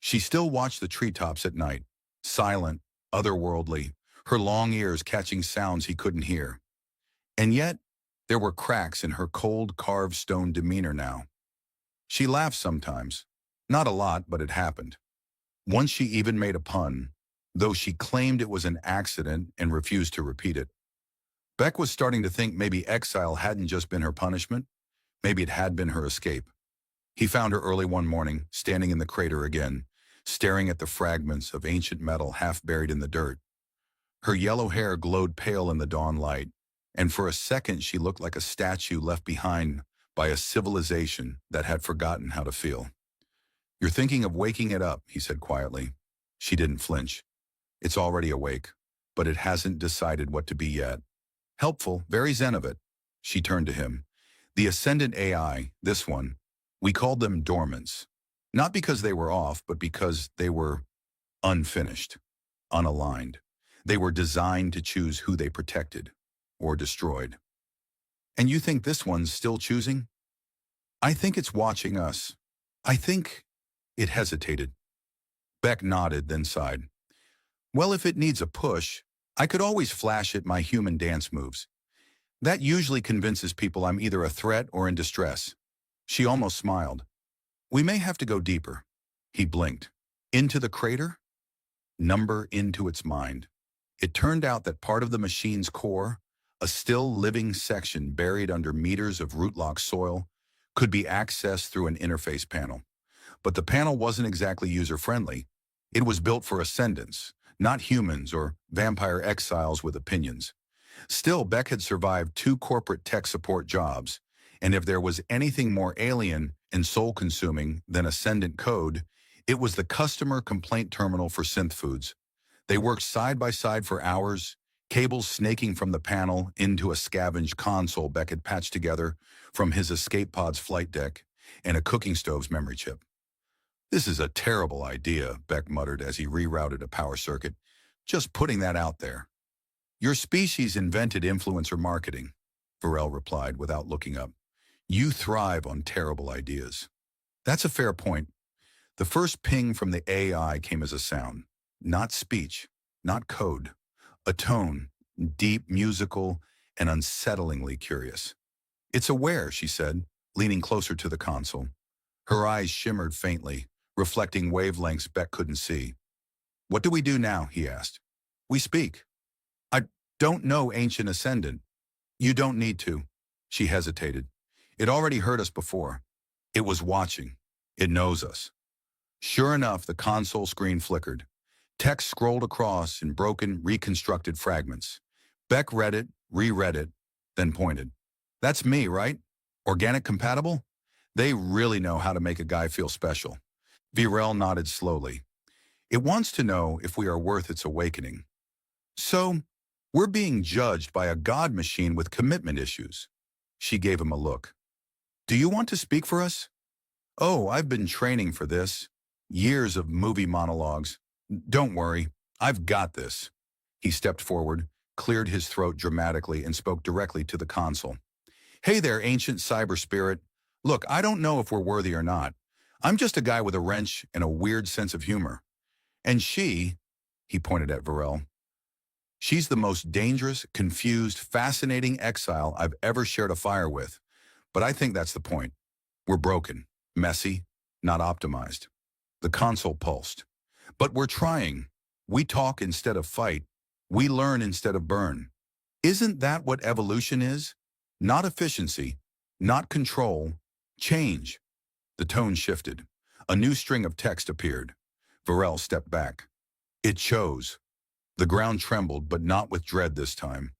She still watched the treetops at night, silent, otherworldly, her long ears catching sounds he couldn't hear. And yet, there were cracks in her cold, carved stone demeanor now. She laughed sometimes. Not a lot, but it happened. Once she even made a pun, though she claimed it was an accident and refused to repeat it. Beck was starting to think maybe exile hadn't just been her punishment. Maybe it had been her escape. He found her early one morning, standing in the crater again, staring at the fragments of ancient metal half buried in the dirt. Her yellow hair glowed pale in the dawn light, and for a second she looked like a statue left behind by a civilization that had forgotten how to feel. You're thinking of waking it up, he said quietly. She didn't flinch. It's already awake, but it hasn't decided what to be yet. Helpful, very zen of it. She turned to him. The Ascendant AI, this one, we called them dormants. Not because they were off, but because they were unfinished, unaligned. They were designed to choose who they protected or destroyed. And you think this one's still choosing? I think it's watching us. I think it hesitated. Beck nodded, then sighed. Well, if it needs a push, I could always flash it my human dance moves. That usually convinces people I'm either a threat or in distress. She almost smiled. We may have to go deeper. He blinked. Into the crater? Number into its mind. It turned out that part of the machine's core, a still living section buried under meters of root-locked soil, could be accessed through an interface panel. But the panel wasn't exactly user-friendly. It was built for ascendants, not humans or vampire exiles with opinions. Still, Beck had survived 2 corporate tech support jobs, and if there was anything more alien and soul-consuming than Ascendant code, it was the customer complaint terminal for synth foods. They worked side by side for hours, cables snaking from the panel into a scavenged console Beck had patched together from his escape pod's flight deck and a cooking stove's memory chip. This is a terrible idea, Beck muttered as he rerouted a power circuit. Just putting that out there. Your species invented influencer marketing, Varel replied without looking up. You thrive on terrible ideas. That's a fair point. The first ping from the AI came as a sound, not speech, not code. A tone, deep, musical, and unsettlingly curious. It's aware, she said, leaning closer to the console. Her eyes shimmered faintly, reflecting wavelengths Beck couldn't see. What do we do now? He asked. We speak. I don't know Ancient Ascendant. You don't need to. She hesitated. It already heard us before. It was watching. It knows us. Sure enough, the console screen flickered. Text scrolled across in broken, reconstructed fragments. Beck read it, reread it, then pointed. That's me, right? Organic compatible? They really know how to make a guy feel special. Virel nodded slowly. It wants to know if we are worth its awakening. So, we're being judged by a god machine with commitment issues. She gave him a look. Do you want to speak for us? Oh, I've been training for this. Years of movie monologues. Don't worry, I've got this. He stepped forward, cleared his throat dramatically, and spoke directly to the console. Hey there, ancient cyber spirit. Look, I don't know if we're worthy or not. I'm just a guy with a wrench and a weird sense of humor. And she, he pointed at Varel, she's the most dangerous, confused, fascinating exile I've ever shared a fire with. But I think that's the point. We're broken, messy, not optimized. The console pulsed. But we're trying. We talk instead of fight. We learn instead of burn. Isn't that what evolution is? Not efficiency, not control, change. The tone shifted. A new string of text appeared. Varel stepped back. It chose. The ground trembled, but not with dread this time.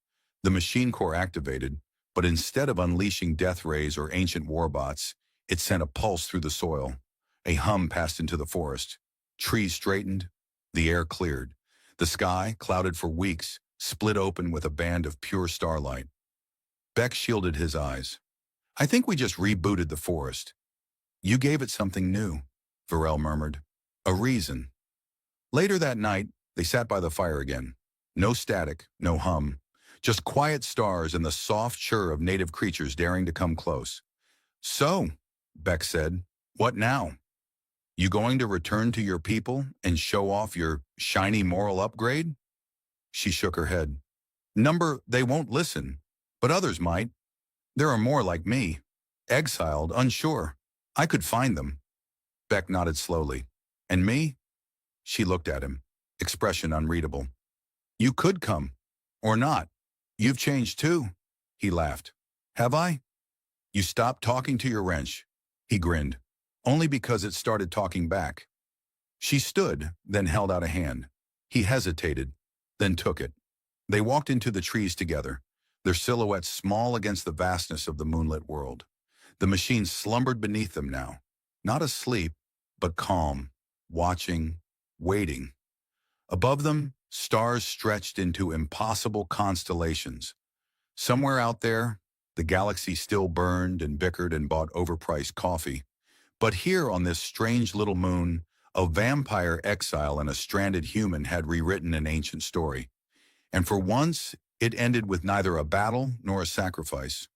The machine core activated, but instead of unleashing death rays or ancient warbots, it sent a pulse through the soil. A hum passed into the forest. Trees straightened. The air cleared. The sky, clouded for weeks, split open with a band of pure starlight. Beck shielded his eyes. I think we just rebooted the forest. You gave it something new, Varel murmured. A reason. Later that night, they sat by the fire again. No static, no hum. Just quiet stars and the soft chirr of native creatures daring to come close. So, Beck said, what now? You going to return to your people and show off your shiny moral upgrade? She shook her head. They won't listen, but others might. There are more like me. Exiled, unsure. I could find them. Beck nodded slowly. And me? She looked at him, expression unreadable. You could come. Or not. You've changed too. He laughed. Have I? You stopped talking to your wrench. He grinned. Only because it started talking back. She stood, then held out a hand. He hesitated, then took it. They walked into the trees together, their silhouettes small against the vastness of the moonlit world. The machine slumbered beneath them now, not asleep, but calm, watching, waiting. Above them, stars stretched into impossible constellations. Somewhere out there, The galaxy still burned and bickered and bought overpriced coffee. But here on this strange little moon, a vampire exile and a stranded human had rewritten an ancient story. And for once, it ended with neither a battle nor a sacrifice,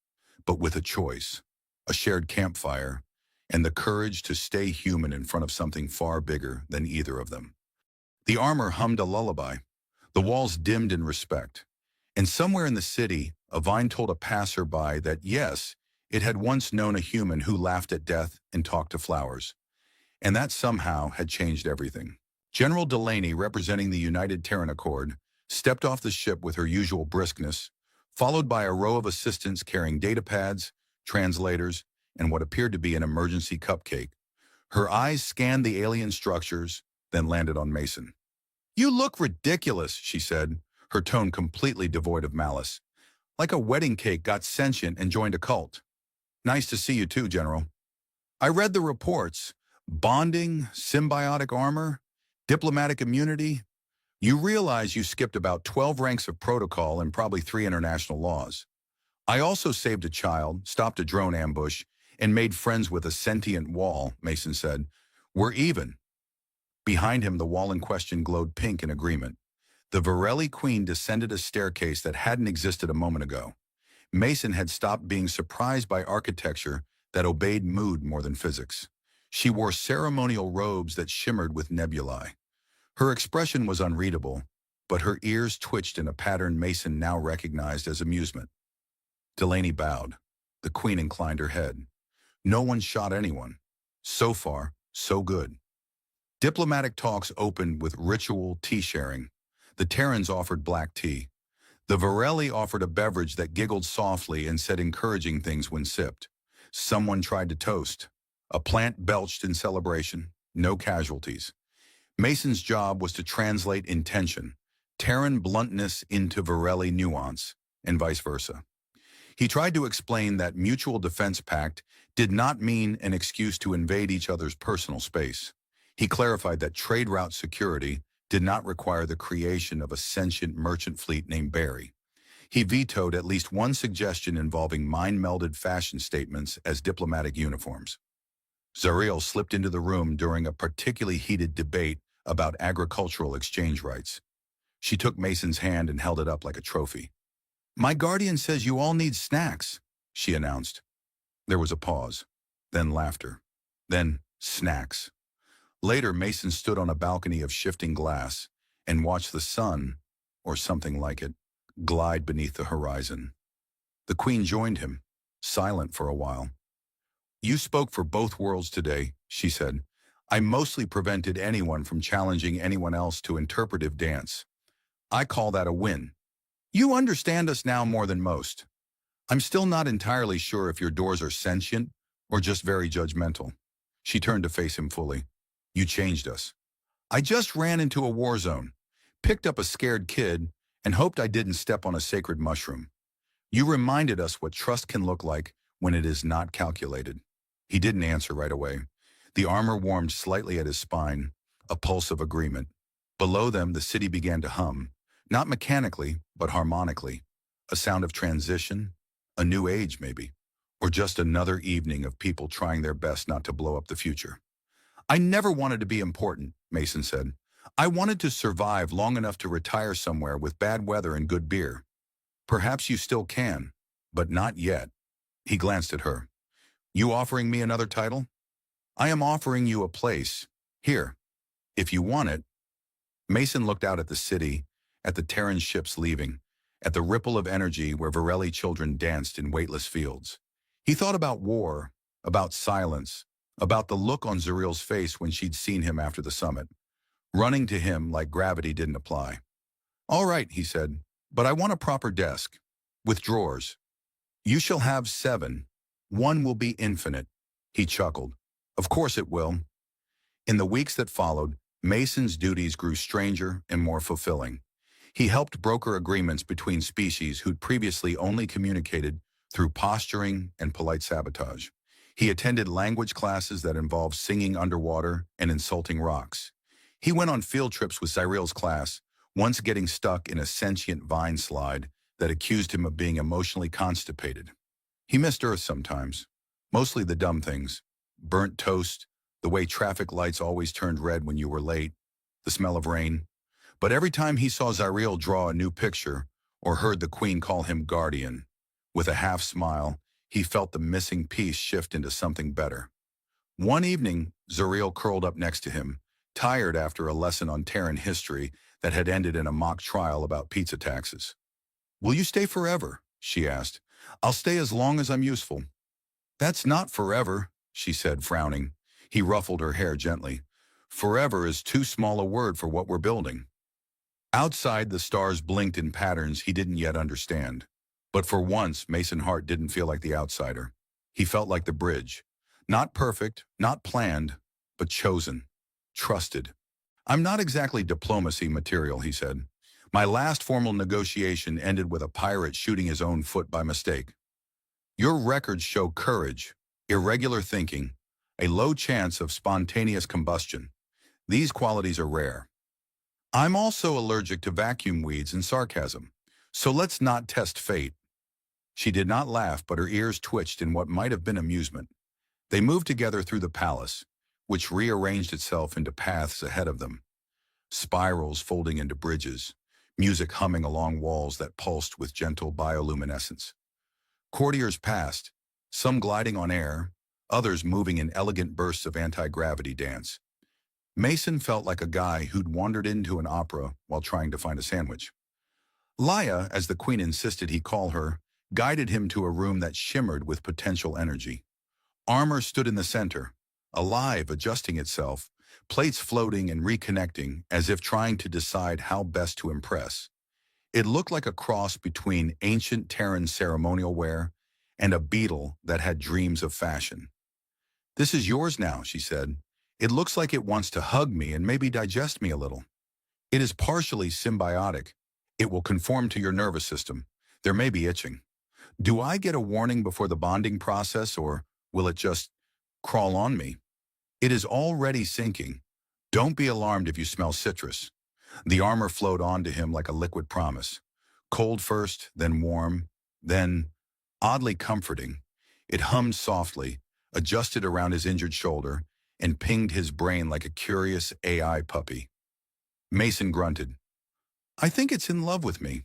but with a choice, a shared campfire, and the courage to stay human in front of something far bigger than either of them. The armor hummed a lullaby. The walls dimmed in respect. And somewhere in the city, a vine told a passerby that yes, it had once known a human who laughed at death and talked to flowers. And that somehow had changed everything. General Delaney, representing the United Terran Accord, stepped off the ship with her usual briskness, followed by a row of assistants carrying datapads, translators, and what appeared to be an emergency cupcake. Her eyes scanned the alien structures, then landed on Mason. "You look ridiculous," she said, her tone completely devoid of malice. "Like a wedding cake got sentient and joined a cult." "Nice to see you too, General." "I read the reports. Bonding, symbiotic armor, diplomatic immunity. You realize you skipped about 12 ranks of protocol and probably 3 international laws. I also saved a child, stopped a drone ambush, and made friends with a sentient wall," Mason said. "We're even." Behind him, the wall in question glowed pink in agreement. The Varelli Queen descended a staircase that hadn't existed a moment ago. Mason had stopped being surprised by architecture that obeyed mood more than physics. She wore ceremonial robes that shimmered with nebulae. Her expression was unreadable, but her ears twitched in a pattern Mason now recognized as amusement. Delaney bowed. The Queen inclined her head. No one shot anyone. So far, so good. Diplomatic talks opened with ritual tea sharing. The Terrans offered black tea. The Varelli offered a beverage that giggled softly and said encouraging things when sipped. Someone tried to toast. A plant belched in celebration. No casualties. Mason's job was to translate intention, Terran bluntness into Varelli nuance, and vice versa. He tried to explain that mutual defense pact did not mean an excuse to invade each other's personal space. He clarified that trade route security did not require the creation of a sentient merchant fleet named Barry. He vetoed at least one suggestion involving mind-melded fashion statements as diplomatic uniforms. Zariel slipped into the room during a particularly heated debate about agricultural exchange rights. She took Mason's hand and held it up like a trophy. "My guardian says you all need snacks," she announced. There was a pause, then laughter, then snacks. Later, Mason stood on a balcony of shifting glass and watched the sun, or something like it, glide beneath the horizon. The Queen joined him, silent for a while. "You spoke for both worlds today," she said. "I mostly prevented anyone from challenging anyone else to interpretive dance. I call that a win. You understand us now more than most. I'm still not entirely sure if your doors are sentient or just very judgmental." She turned to face him fully. "You changed us. I just ran into a war zone, picked up a scared kid, and hoped I didn't step on a sacred mushroom. You reminded us what trust can look like when it is not calculated." He didn't answer right away. The armor warmed slightly at his spine, a pulse of agreement. Below them, the city began to hum, not mechanically, but harmonically. A sound of transition, a new age maybe, or just another evening of people trying their best not to blow up the future. "I never wanted to be important," Mason said. "I wanted to survive long enough to retire somewhere with bad weather and good beer. Perhaps you still can, but not yet." He glanced at her. "You offering me another title?" "I am offering you a place. Here. If you want it." Mason looked out at the city, at the Terran ships leaving, at the ripple of energy where Varelli children danced in weightless fields. He thought about war, about silence, about the look on Zariel's face when she'd seen him after the summit, running to him like gravity didn't apply. "All right," he said, "but I want a proper desk, with drawers. You shall have 7. One will be infinite." He chuckled. "Of course it will." In the weeks that followed, Mason's duties grew stranger and more fulfilling. He helped broker agreements between species who'd previously only communicated through posturing and polite sabotage. He attended language classes that involved singing underwater and insulting rocks. He went on field trips with Zariel's class, once getting stuck in a sentient vine slide that accused him of being emotionally constipated. He missed Earth sometimes, mostly the dumb things. Burnt toast, the way traffic lights always turned red when you were late, the smell of rain. But every time he saw Zariel draw a new picture or heard the Queen call him guardian, with a half smile, he felt the missing piece shift into something better. One evening, Zariel curled up next to him, tired after a lesson on Terran history that had ended in a mock trial about pizza taxes. "Will you stay forever?" she asked. "I'll stay as long as I'm useful." "That's not forever," she said, frowning. He ruffled her hair gently. "Forever is too small a word for what we're building." Outside, the stars blinked in patterns he didn't yet understand. But for once, Mason Hart didn't feel like the outsider. He felt like the bridge. Not perfect, not planned, but chosen. Trusted. "I'm not exactly diplomacy material," he said. "My last formal negotiation ended with a pirate shooting his own foot by mistake. Your records show courage, irregular thinking, a low chance of spontaneous combustion. These qualities are rare. I'm also allergic to vacuum weeds and sarcasm, so let's not test fate." She did not laugh, but her ears twitched in what might have been amusement. They moved together through the palace, which rearranged itself into paths ahead of them. Spirals folding into bridges, music humming along walls that pulsed with gentle bioluminescence. Courtiers passed, some gliding on air, others moving in elegant bursts of anti-gravity dance. Mason felt like a guy who'd wandered into an opera while trying to find a sandwich. Laia, as the Queen insisted he call her, guided him to a room that shimmered with potential energy. Armor stood in the center, alive, adjusting itself, plates floating and reconnecting as if trying to decide how best to impress. It looked like a cross between ancient Terran ceremonial wear and a beetle that had dreams of fashion. "This is yours now," she said. "It looks like it wants to hug me and maybe digest me a little. It is partially symbiotic. It will conform to your nervous system. There may be itching. Do I get a warning before the bonding process, or will it just crawl on me? It is already sinking. Don't be alarmed if you smell citrus." The armor flowed onto him like a liquid promise. Cold first, then warm, then oddly comforting. It hummed softly, adjusted around his injured shoulder, and pinged his brain like a curious AI puppy. Mason grunted. "I think it's in love with me.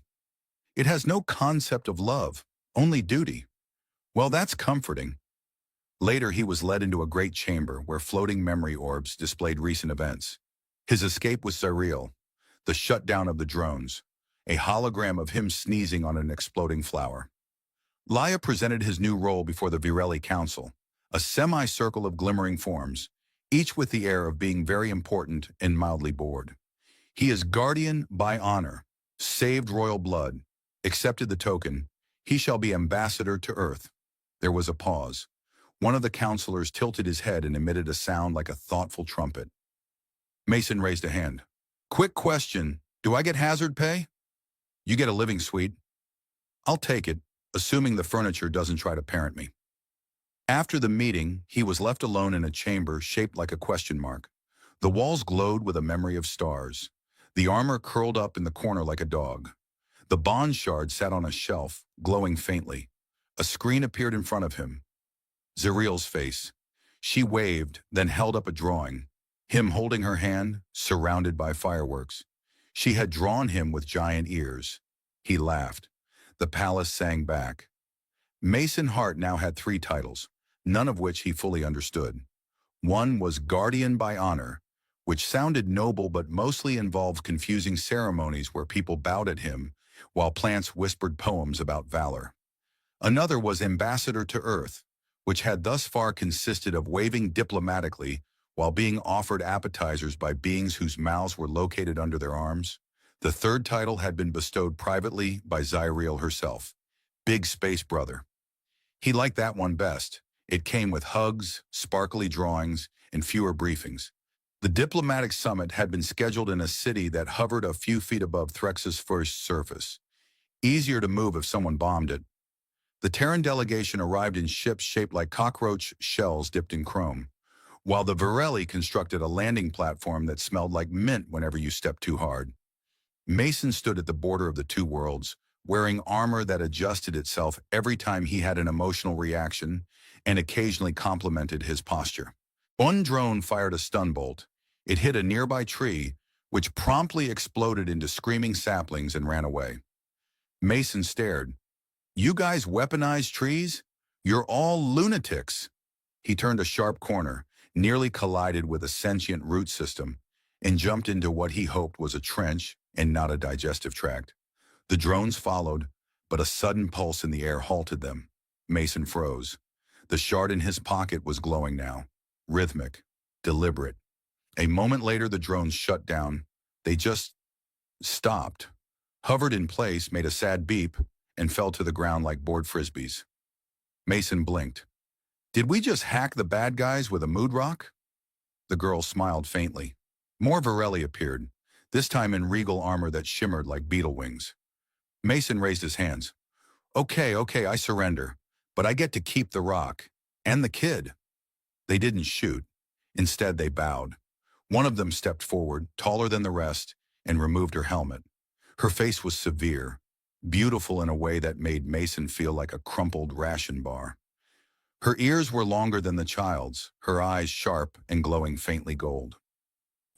It has no concept of love, only duty." "Well, that's comforting." Later, he was led into a great chamber where floating memory orbs displayed recent events. His escape was surreal. The shutdown of the drones, a hologram of him sneezing on an exploding flower. Laia presented his new role before the Virelli Council, a semicircle of glimmering forms, each with the air of being very important and mildly bored. "He is guardian by honor, saved royal blood, accepted the token. He shall be ambassador to Earth." There was a pause. One of the counselors tilted his head and emitted a sound like a thoughtful trumpet. Mason raised a hand. "Quick question. Do I get hazard pay?" "You get a living suite." "I'll take it, assuming the furniture doesn't try to parent me." After the meeting, he was left alone in a chamber shaped like a question mark. The walls glowed with a memory of stars. The armor curled up in the corner like a dog. The bond shard sat on a shelf, glowing faintly. A screen appeared in front of him. Zariel's face. She waved, then held up a drawing. Him holding her hand, surrounded by fireworks. She had drawn him with giant ears. He laughed. The palace sang back. Mason Hart now had 3 titles, none of which he fully understood. One was Guardian by Honor, which sounded noble but mostly involved confusing ceremonies where people bowed at him, while plants whispered poems about valor. Another was Ambassador to Earth, which had thus far consisted of waving diplomatically while being offered appetizers by beings whose mouths were located under their arms. The third title had been bestowed privately by Zariel herself, Big Space Brother. He liked that one best. It came with hugs, sparkly drawings, and fewer briefings. The diplomatic summit had been scheduled in a city that hovered a few feet above Threx's first surface. Easier to move if someone bombed it. The Terran delegation arrived in ships shaped like cockroach shells dipped in chrome, while the Virelli constructed a landing platform that smelled like mint whenever you stepped too hard. Mason stood at the border of the 2 worlds, wearing armor that adjusted itself every time he had an emotional reaction and occasionally complemented his posture. One drone fired a stun bolt. It hit a nearby tree, which promptly exploded into screaming saplings and ran away. Mason stared. "You guys weaponize trees? You're all lunatics." He turned a sharp corner, nearly collided with a sentient root system, and jumped into what he hoped was a trench and not a digestive tract. The drones followed, but a sudden pulse in the air halted them. Mason froze. The shard in his pocket was glowing now, rhythmic, deliberate. A moment later, the drones shut down. They just stopped, hovered in place, made a sad beep, and fell to the ground like bored frisbees. Mason blinked. "Did we just hack the bad guys with a mood rock?" The girl smiled faintly. More Varelli appeared, this time in regal armor that shimmered like beetle wings. Mason raised his hands. Okay, I surrender. But I get to keep the rock. And the kid." They didn't shoot. Instead, they bowed. One of them stepped forward, taller than the rest, and removed her helmet. Her face was severe, beautiful in a way that made Mason feel like a crumpled ration bar. Her ears were longer than the child's, her eyes sharp and glowing faintly gold.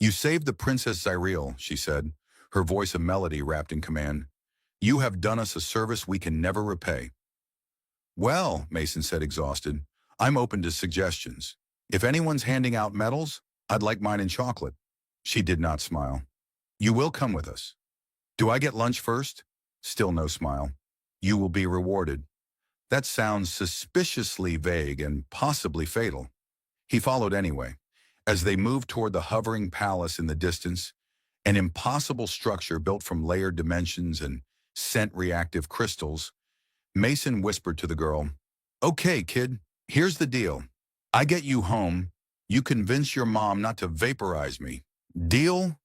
"You saved the Princess Zyril," she said, her voice a melody wrapped in command. "You have done us a service we can never repay." "Well," Mason said, exhausted, "I'm open to suggestions. If anyone's handing out medals, I'd like mine in chocolate." She did not smile. "You will come with us." "Do I get lunch first?" Still no smile. "You will be rewarded." That sounds suspiciously vague and possibly fatal. He followed anyway. As they moved toward the hovering palace in the distance, an impossible structure built from layered dimensions and scent-reactive crystals, Mason whispered to the girl, "Okay, kid, here's the deal. I get you home. You convince your mom not to vaporize me. Deal?"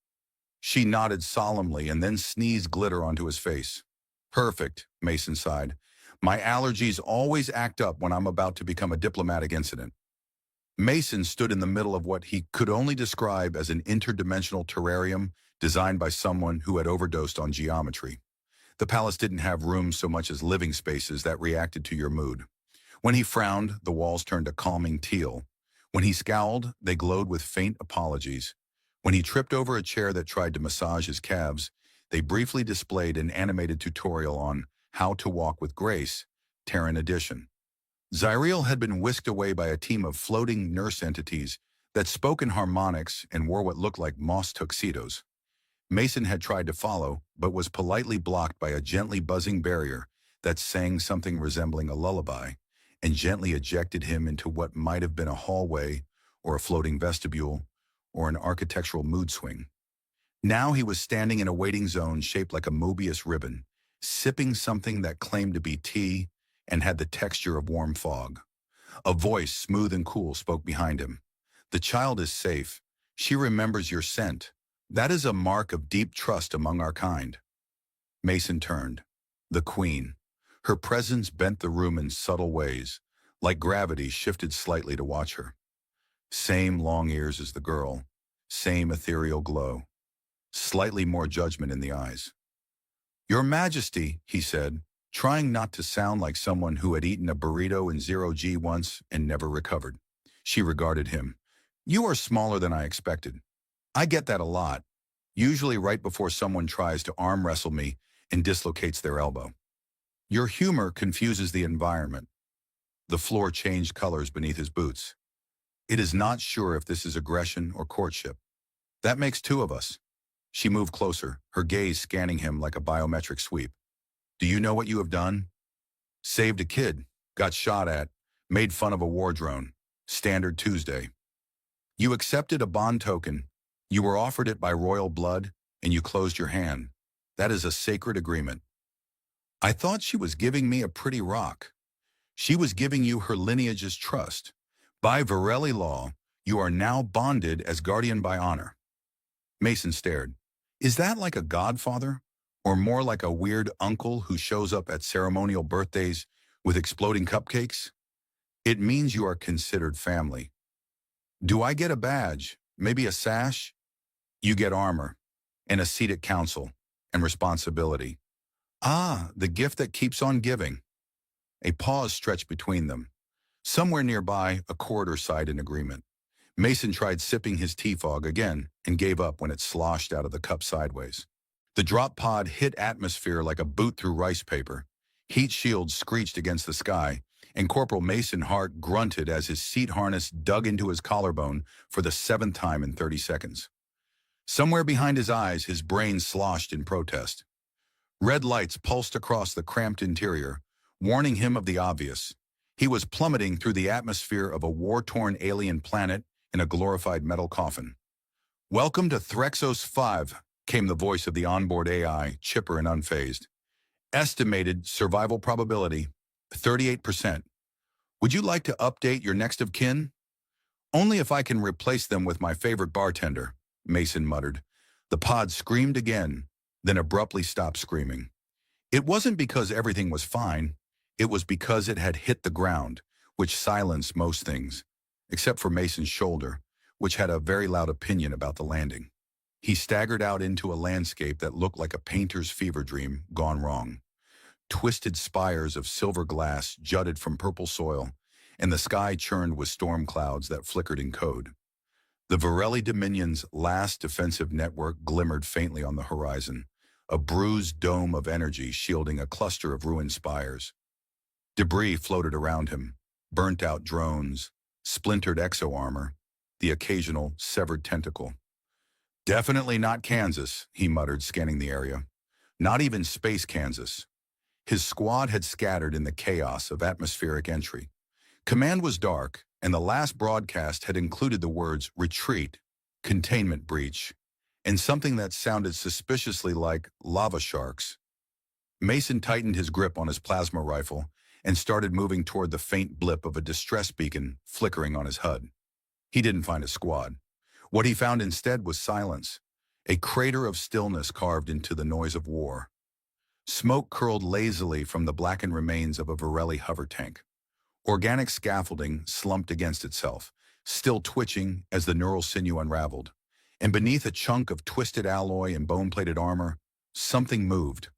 She nodded solemnly and then sneezed glitter onto his face. "Perfect," Mason sighed. "My allergies always act up when I'm about to become a diplomatic incident." Mason stood in the middle of what he could only describe as an interdimensional terrarium designed by someone who had overdosed on geometry. The palace didn't have rooms so much as living spaces that reacted to your mood. When he frowned, the walls turned a calming teal. When he scowled, they glowed with faint apologies. When he tripped over a chair that tried to massage his calves, they briefly displayed an animated tutorial on how to walk with grace, Terran edition. Zyril had been whisked away by a team of floating nurse entities that spoke in harmonics and wore what looked like moss tuxedos. Mason had tried to follow, but was politely blocked by a gently buzzing barrier that sang something resembling a lullaby and gently ejected him into what might have been a hallway or a floating vestibule or an architectural mood swing. Now he was standing in a waiting zone shaped like a Mobius ribbon, sipping something that claimed to be tea and had the texture of warm fog. A voice, smooth and cool, spoke behind him. "The child is safe. She remembers your scent. That is a mark of deep trust among our kind." Mason turned. The Queen. Her presence bent the room in subtle ways, like gravity shifted slightly to watch her. Same long ears as the girl, same ethereal glow, slightly more judgment in the eyes. "Your Majesty," he said, trying not to sound like someone who had eaten a burrito in 0G once and never recovered. She regarded him. "You are smaller than I expected. I get that a lot, usually right before someone tries to arm wrestle me and dislocates their elbow. Your humor confuses the environment." The floor changed colors beneath his boots. "It is not sure if this is aggression or courtship. That makes two of us." She moved closer, her gaze scanning him like a biometric sweep. "Do you know what you have done? Saved a kid, got shot at, made fun of a war drone. Standard Tuesday. You accepted a bond token. You were offered it by royal blood, and you closed your hand. That is a sacred agreement." "I thought she was giving me a pretty rock." "She was giving you her lineage's trust. By Varelli law, you are now bonded as guardian by honor." Mason stared. "Is that like a godfather? Or more like a weird uncle who shows up at ceremonial birthdays with exploding cupcakes?" "It means you are considered family." "Do I get a badge? Maybe a sash?" "You get armor, and a seat at council, and responsibility." Ah, the gift that keeps on giving. A pause stretched between them. Somewhere nearby, a corridor sighed in agreement. Mason tried sipping his tea fog again and gave up when it sloshed out of the cup sideways. The drop pod hit atmosphere like a boot through rice paper. Heat shields screeched against the sky, and Corporal Mason Hart grunted as his seat harness dug into his collarbone for the seventh time in 30 seconds. Somewhere behind his eyes, his brain sloshed in protest. Red lights pulsed across the cramped interior, warning him of the obvious. He was plummeting through the atmosphere of a war-torn alien planet in a glorified metal coffin. "Welcome to Threxos 5, came the voice of the onboard AI, chipper and unfazed. "Estimated survival probability, 38%. Would you like to update your next of kin?" "Only if I can replace them with my favorite bartender," Mason muttered. The pod screamed again, then abruptly stopped screaming. It wasn't because everything was fine. It was because it had hit the ground, which silenced most things, except for Mason's shoulder, which had a very loud opinion about the landing. He staggered out into a landscape that looked like a painter's fever dream gone wrong. Twisted spires of silver glass jutted from purple soil, and the sky churned with storm clouds that flickered in code. The Varelli Dominion's last defensive network glimmered faintly on the horizon, a bruised dome of energy shielding a cluster of ruined spires. Debris floated around him, burnt-out drones, splintered exo-armor, the occasional severed tentacle. "Definitely not Kansas," he muttered, scanning the area. "Not even space Kansas." His squad had scattered in the chaos of atmospheric entry. Command was dark, and the last broadcast had included the words retreat, containment breach, and something that sounded suspiciously like lava sharks. Mason tightened his grip on his plasma rifle and started moving toward the faint blip of a distress beacon flickering on his HUD. He didn't find a squad. What he found instead was silence, a crater of stillness carved into the noise of war. Smoke curled lazily from the blackened remains of a Varelli hover tank. Organic scaffolding slumped against itself, still twitching as the neural sinew unraveled. And beneath a chunk of twisted alloy and bone-plated armor, something moved.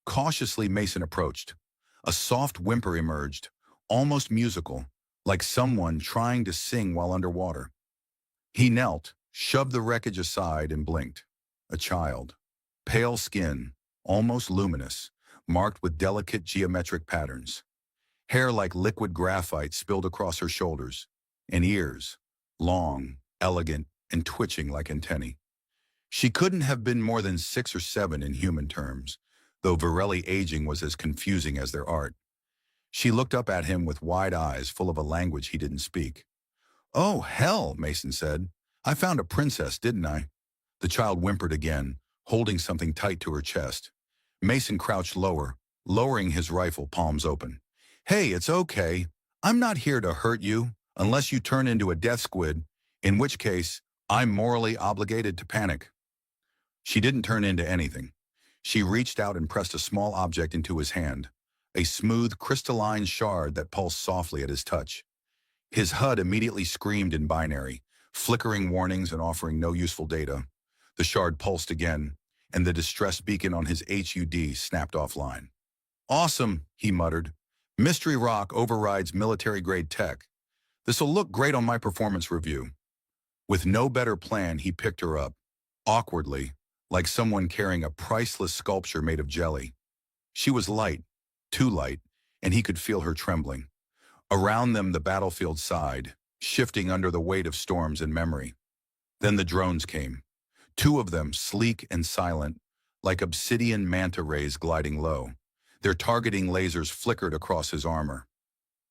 Cautiously, Mason approached. A soft whimper emerged, almost musical, like someone trying to sing while underwater. He knelt, shoved the wreckage aside, and blinked. A child. Pale skin, almost luminous, marked with delicate geometric patterns. Hair like liquid graphite spilled across her shoulders, and ears, long, elegant, and twitching like antennae. She couldn't have been more than 6 or 7 in human terms, though Varelli aging was as confusing as their art. She looked up at him with wide eyes full of a language he didn't speak. "Oh, hell," Mason said. "I found a princess, didn't I?" The child whimpered again, holding something tight to her chest. Mason crouched lower, lowering his rifle, palms open. "Hey, it's okay. I'm not here to hurt you, unless you turn into a death squid, in which case, I'm morally obligated to panic." She didn't turn into anything. She reached out and pressed a small object into his hand, a smooth, crystalline shard that pulsed softly at his touch. His HUD immediately screamed in binary, flickering warnings and offering no useful data. The shard pulsed again, and the distress beacon on his HUD snapped offline. "Awesome," he muttered. "Mystery rock overrides military-grade tech. This'll look great on my performance review." With no better plan, he picked her up, awkwardly, like someone carrying a priceless sculpture made of jelly. She was light, too light, and he could feel her trembling. Around them, the battlefield sighed, shifting under the weight of storms and memory. Then the drones came. 2 of them, sleek and silent, like obsidian manta rays gliding low. Their targeting lasers flickered across his armor.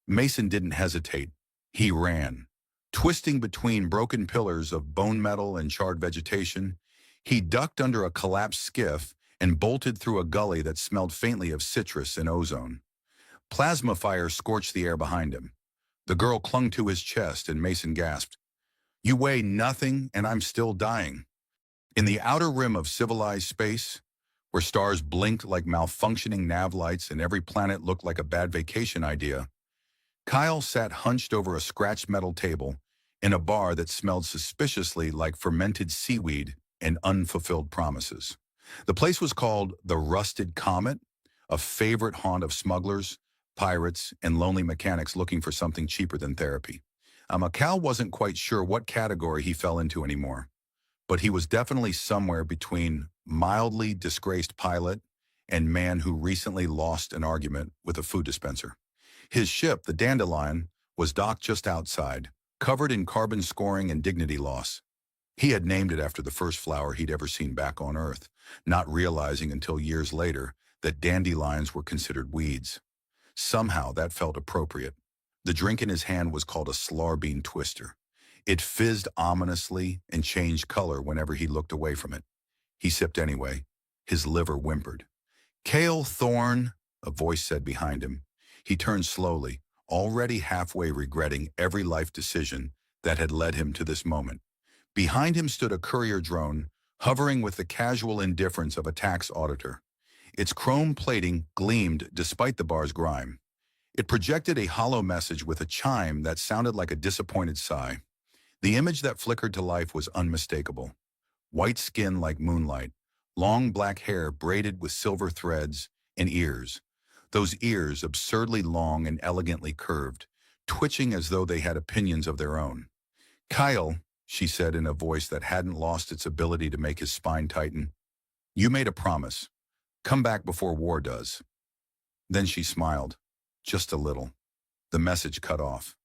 Mason didn't hesitate. He ran. Twisting between broken pillars of bone metal and charred vegetation, he ducked under a collapsed skiff and bolted through a gully that smelled faintly of citrus and ozone. Plasma fire scorched the air behind him. The girl clung to his chest, and Mason gasped, "You weigh nothing, and I'm still dying." In the outer rim of civilized space, where stars blinked like malfunctioning nav lights and every planet looked like a bad vacation idea, Kyle sat hunched over a scratched metal table in a bar that smelled suspiciously like fermented seaweed and unfulfilled promises. The place was called the Rusted Comet, a favorite haunt of smugglers, pirates, and lonely mechanics looking for something cheaper than therapy. Cal wasn't quite sure what category he fell into anymore, but he was definitely somewhere between mildly disgraced pilot and man who recently lost an argument with a food dispenser. His ship, the Dandelion, was docked just outside, covered in carbon scoring and dignity loss. He had named it after the first flower he'd ever seen back on Earth, not realizing until years later that dandelions were considered weeds. Somehow that felt appropriate. The drink in his hand was called a Slarbean Twister. It fizzed ominously and changed color whenever he looked away from it. He sipped anyway. His liver whimpered. "Kale Thorne," a voice said behind him. He turned slowly, already halfway regretting every life decision that had led him to this moment. Behind him stood a courier drone, hovering with the casual indifference of a tax auditor. Its chrome plating gleamed despite the bar's grime. It projected a hollow message with a chime that sounded like a disappointed sigh. The image that flickered to life was unmistakable. White skin like moonlight, long black hair braided with silver threads, and ears. Those ears absurdly long and elegantly curved, twitching as though they had opinions of their own. "Kyle," she said in a voice that hadn't lost its ability to make his spine tighten, "you made a promise. Come back before war does." Then she smiled, just a little. The message cut off.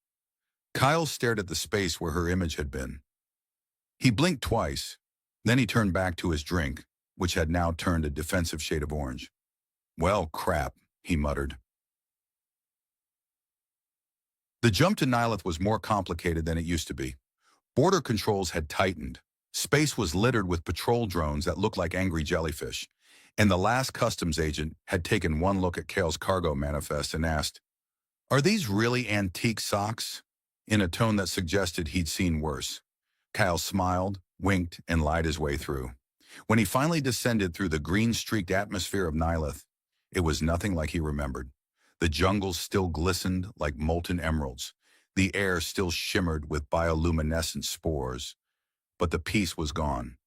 Kyle stared at the space where her image had been. He blinked twice, then he turned back to his drink, which had now turned a defensive shade of orange. "Well, crap," he muttered. The jump to Nilith was more complicated than it used to be. Border controls had tightened. Space was littered with patrol drones that looked like angry jellyfish, and the last customs agent had taken one look at Kale's cargo manifest and asked, "Are these really antique socks?" in a tone that suggested he'd seen worse. Kyle smiled, winked, and lied his way through. When he finally descended through the green-streaked atmosphere of Nilith, it was nothing like he remembered. The jungles still glistened like molten emeralds. The air still shimmered with bioluminescent spores. But the peace was gone.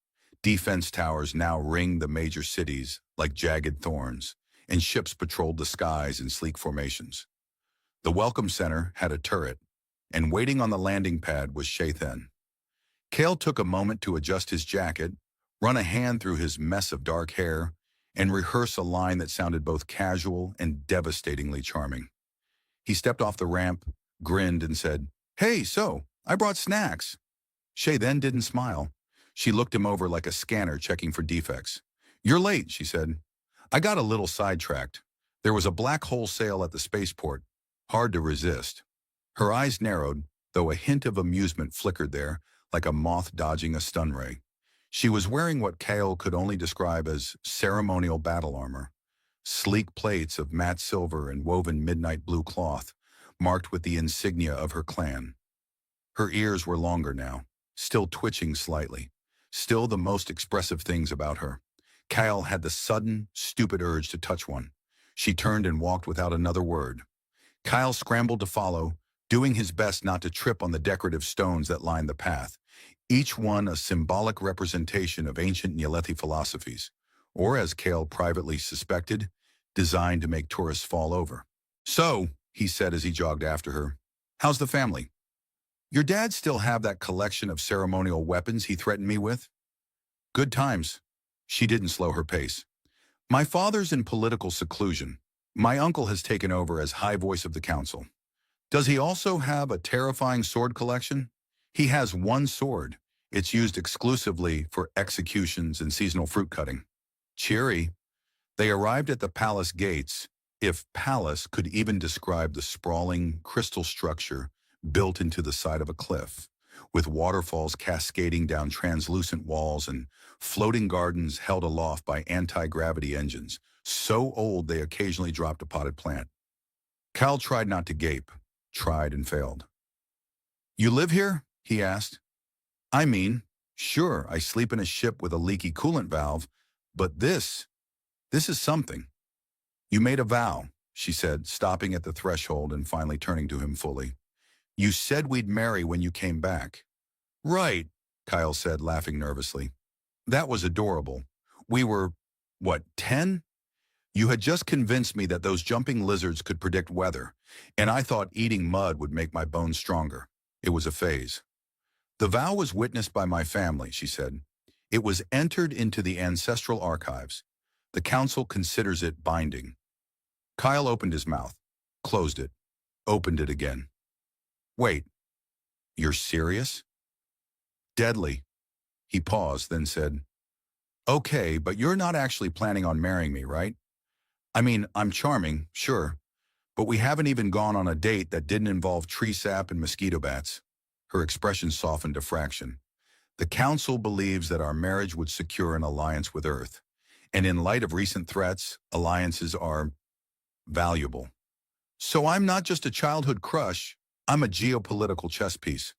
Defense towers now ringed the major cities like jagged thorns, and ships patrolled the skies in sleek formations. The Welcome Center had a turret, and waiting on the landing pad was Shathan. Kale took a moment to adjust his jacket, run a hand through his mess of dark hair, and rehearse a line that sounded both casual and devastatingly charming. He stepped off the ramp, grinned, and said, "Hey, so, I brought snacks." Shay then didn't smile. She looked him over like a scanner checking for defects. "You're late," she said. "I got a little sidetracked. There was a black hole sale at the spaceport. Hard to resist." Her eyes narrowed, though a hint of amusement flickered there, like a moth dodging a stun ray. She was wearing what Kale could only describe as ceremonial battle armor. Sleek plates of matte silver and woven midnight blue cloth, marked with the insignia of her clan. Her ears were longer now, still twitching slightly, still the most expressive things about her. Kyle had the sudden, stupid urge to touch one. She turned and walked without another word. Kyle scrambled to follow, doing his best not to trip on the decorative stones that lined the path, each one a symbolic representation of ancient Nyalethi philosophies, or as Kale privately suspected, designed to make tourists fall over. "So," he said as he jogged after her, "how's the family? Your dad still have that collection of ceremonial weapons he threatened me with?" "Good times." She didn't slow her pace. "My father's in political seclusion. My uncle has taken over as High Voice of the Council. Does he also have a terrifying sword collection? He has one sword. It's used exclusively for executions and seasonal fruit cutting." Cheery. They arrived at the palace gates, if palace could even describe the sprawling crystal structure built into the side of a cliff, with waterfalls cascading down translucent walls and floating gardens held aloft by anti-gravity engines, so old they occasionally dropped a potted plant. Cal tried not to gape, tried and failed. "You live here?" he asked. "I mean, sure, I sleep in a ship with a leaky coolant valve, but this is something." "You made a vow," she said, stopping at the threshold and finally turning to him fully. "You said we'd marry when you came back." "Right," Kyle said, laughing nervously. "That was adorable. We were, what, 10? You had just convinced me that those jumping lizards could predict weather, and I thought eating mud would make my bones stronger. It was a phase. The vow was witnessed by my family, she said. It was entered into the ancestral archives. The council considers it binding. Kyle opened his mouth, closed it, opened it again. Wait, you're serious? Deadly. He paused, then said, okay, but you're not actually planning on marrying me, right? I mean, I'm charming, sure, but we haven't even gone on a date that didn't involve tree sap and mosquito bats. Her expression softened a fraction. The council believes that our marriage would secure an alliance with Earth, and in light of recent threats, alliances are valuable. So I'm not just a childhood crush, I'm a geopolitical chess piece.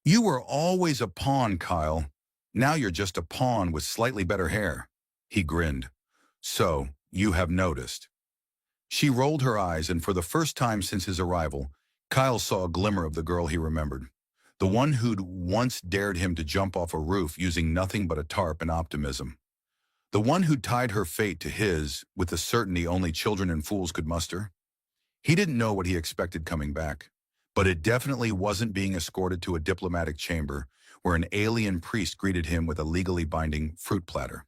You were always a pawn, Kyle. Now you're just a pawn with slightly better hair. He grinned. So, you have noticed. She rolled her eyes, and for the first time since his arrival, Kyle saw a glimmer of the girl he remembered. The one who'd once dared him to jump off a roof using nothing but a tarp and optimism. The one who'd tied her fate to his with the certainty only children and fools could muster. He didn't know what he expected coming back, but it definitely wasn't being escorted to a diplomatic chamber where an alien priest greeted him with a legally binding fruit platter.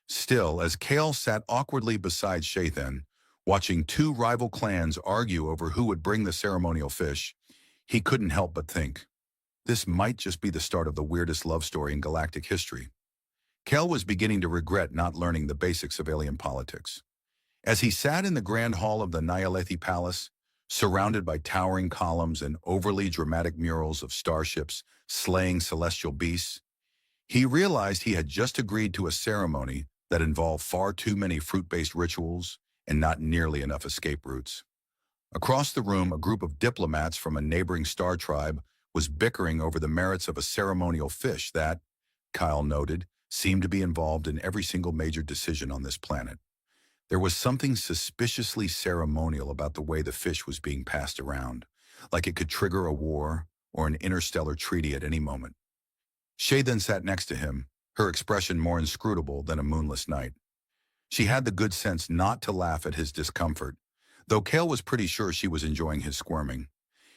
Still, as Kale sat awkwardly beside Shathan, watching two rival clans argue over who would bring the ceremonial fish, he couldn't help but think, this might just be the start of the weirdest love story in galactic history. Kale was beginning to regret not learning the basics of alien politics. As he sat in the grand hall of the Nyalethi Palace, surrounded by towering columns and overly dramatic murals of starships slaying celestial beasts, he realized he had just agreed to a ceremony that involved far too many fruit-based rituals and not nearly enough escape routes. Across the room, a group of diplomats from a neighboring star tribe was bickering over the merits of a ceremonial fish that, Kyle noted, seemed to be involved in every single major decision on this planet. There was something suspiciously ceremonial about the way the fish was being passed around, like it could trigger a war or an interstellar treaty at any moment. Shay then sat next to him, her expression more inscrutable than a moonless night. She had the good sense not to laugh at his discomfort, though Kale was pretty sure she was enjoying his squirming.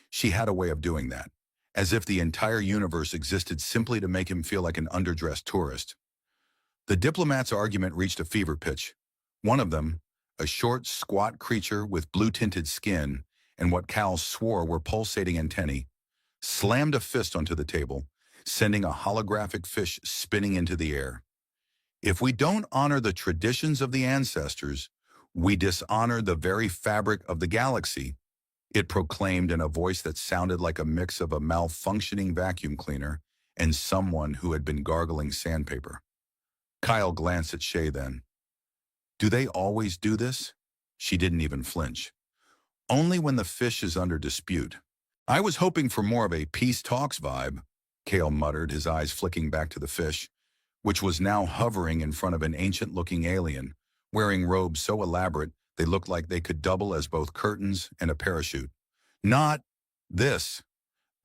She had a way of doing that, as if the entire universe existed simply to make him feel like an underdressed tourist. The diplomat's argument reached a fever pitch. One of them, a short, squat creature with blue-tinted skin and what Cal swore were pulsating antennae, slammed a fist onto the table, sending a holographic fish spinning into the air. If we don't honor the traditions of the ancestors, we dishonor the very fabric of the galaxy, it proclaimed in a voice that sounded like a mix of a malfunctioning vacuum cleaner and someone who had been gargling sandpaper. Kyle glanced at Shay then. Do they always do this? She didn't even flinch. Only when the fish is under dispute. I was hoping for more of a peace talks vibe, Kale muttered, his eyes flicking back to the fish, which was now hovering in front of an ancient-looking alien, wearing robes so elaborate they looked like they could double as both curtains and a parachute. Not this.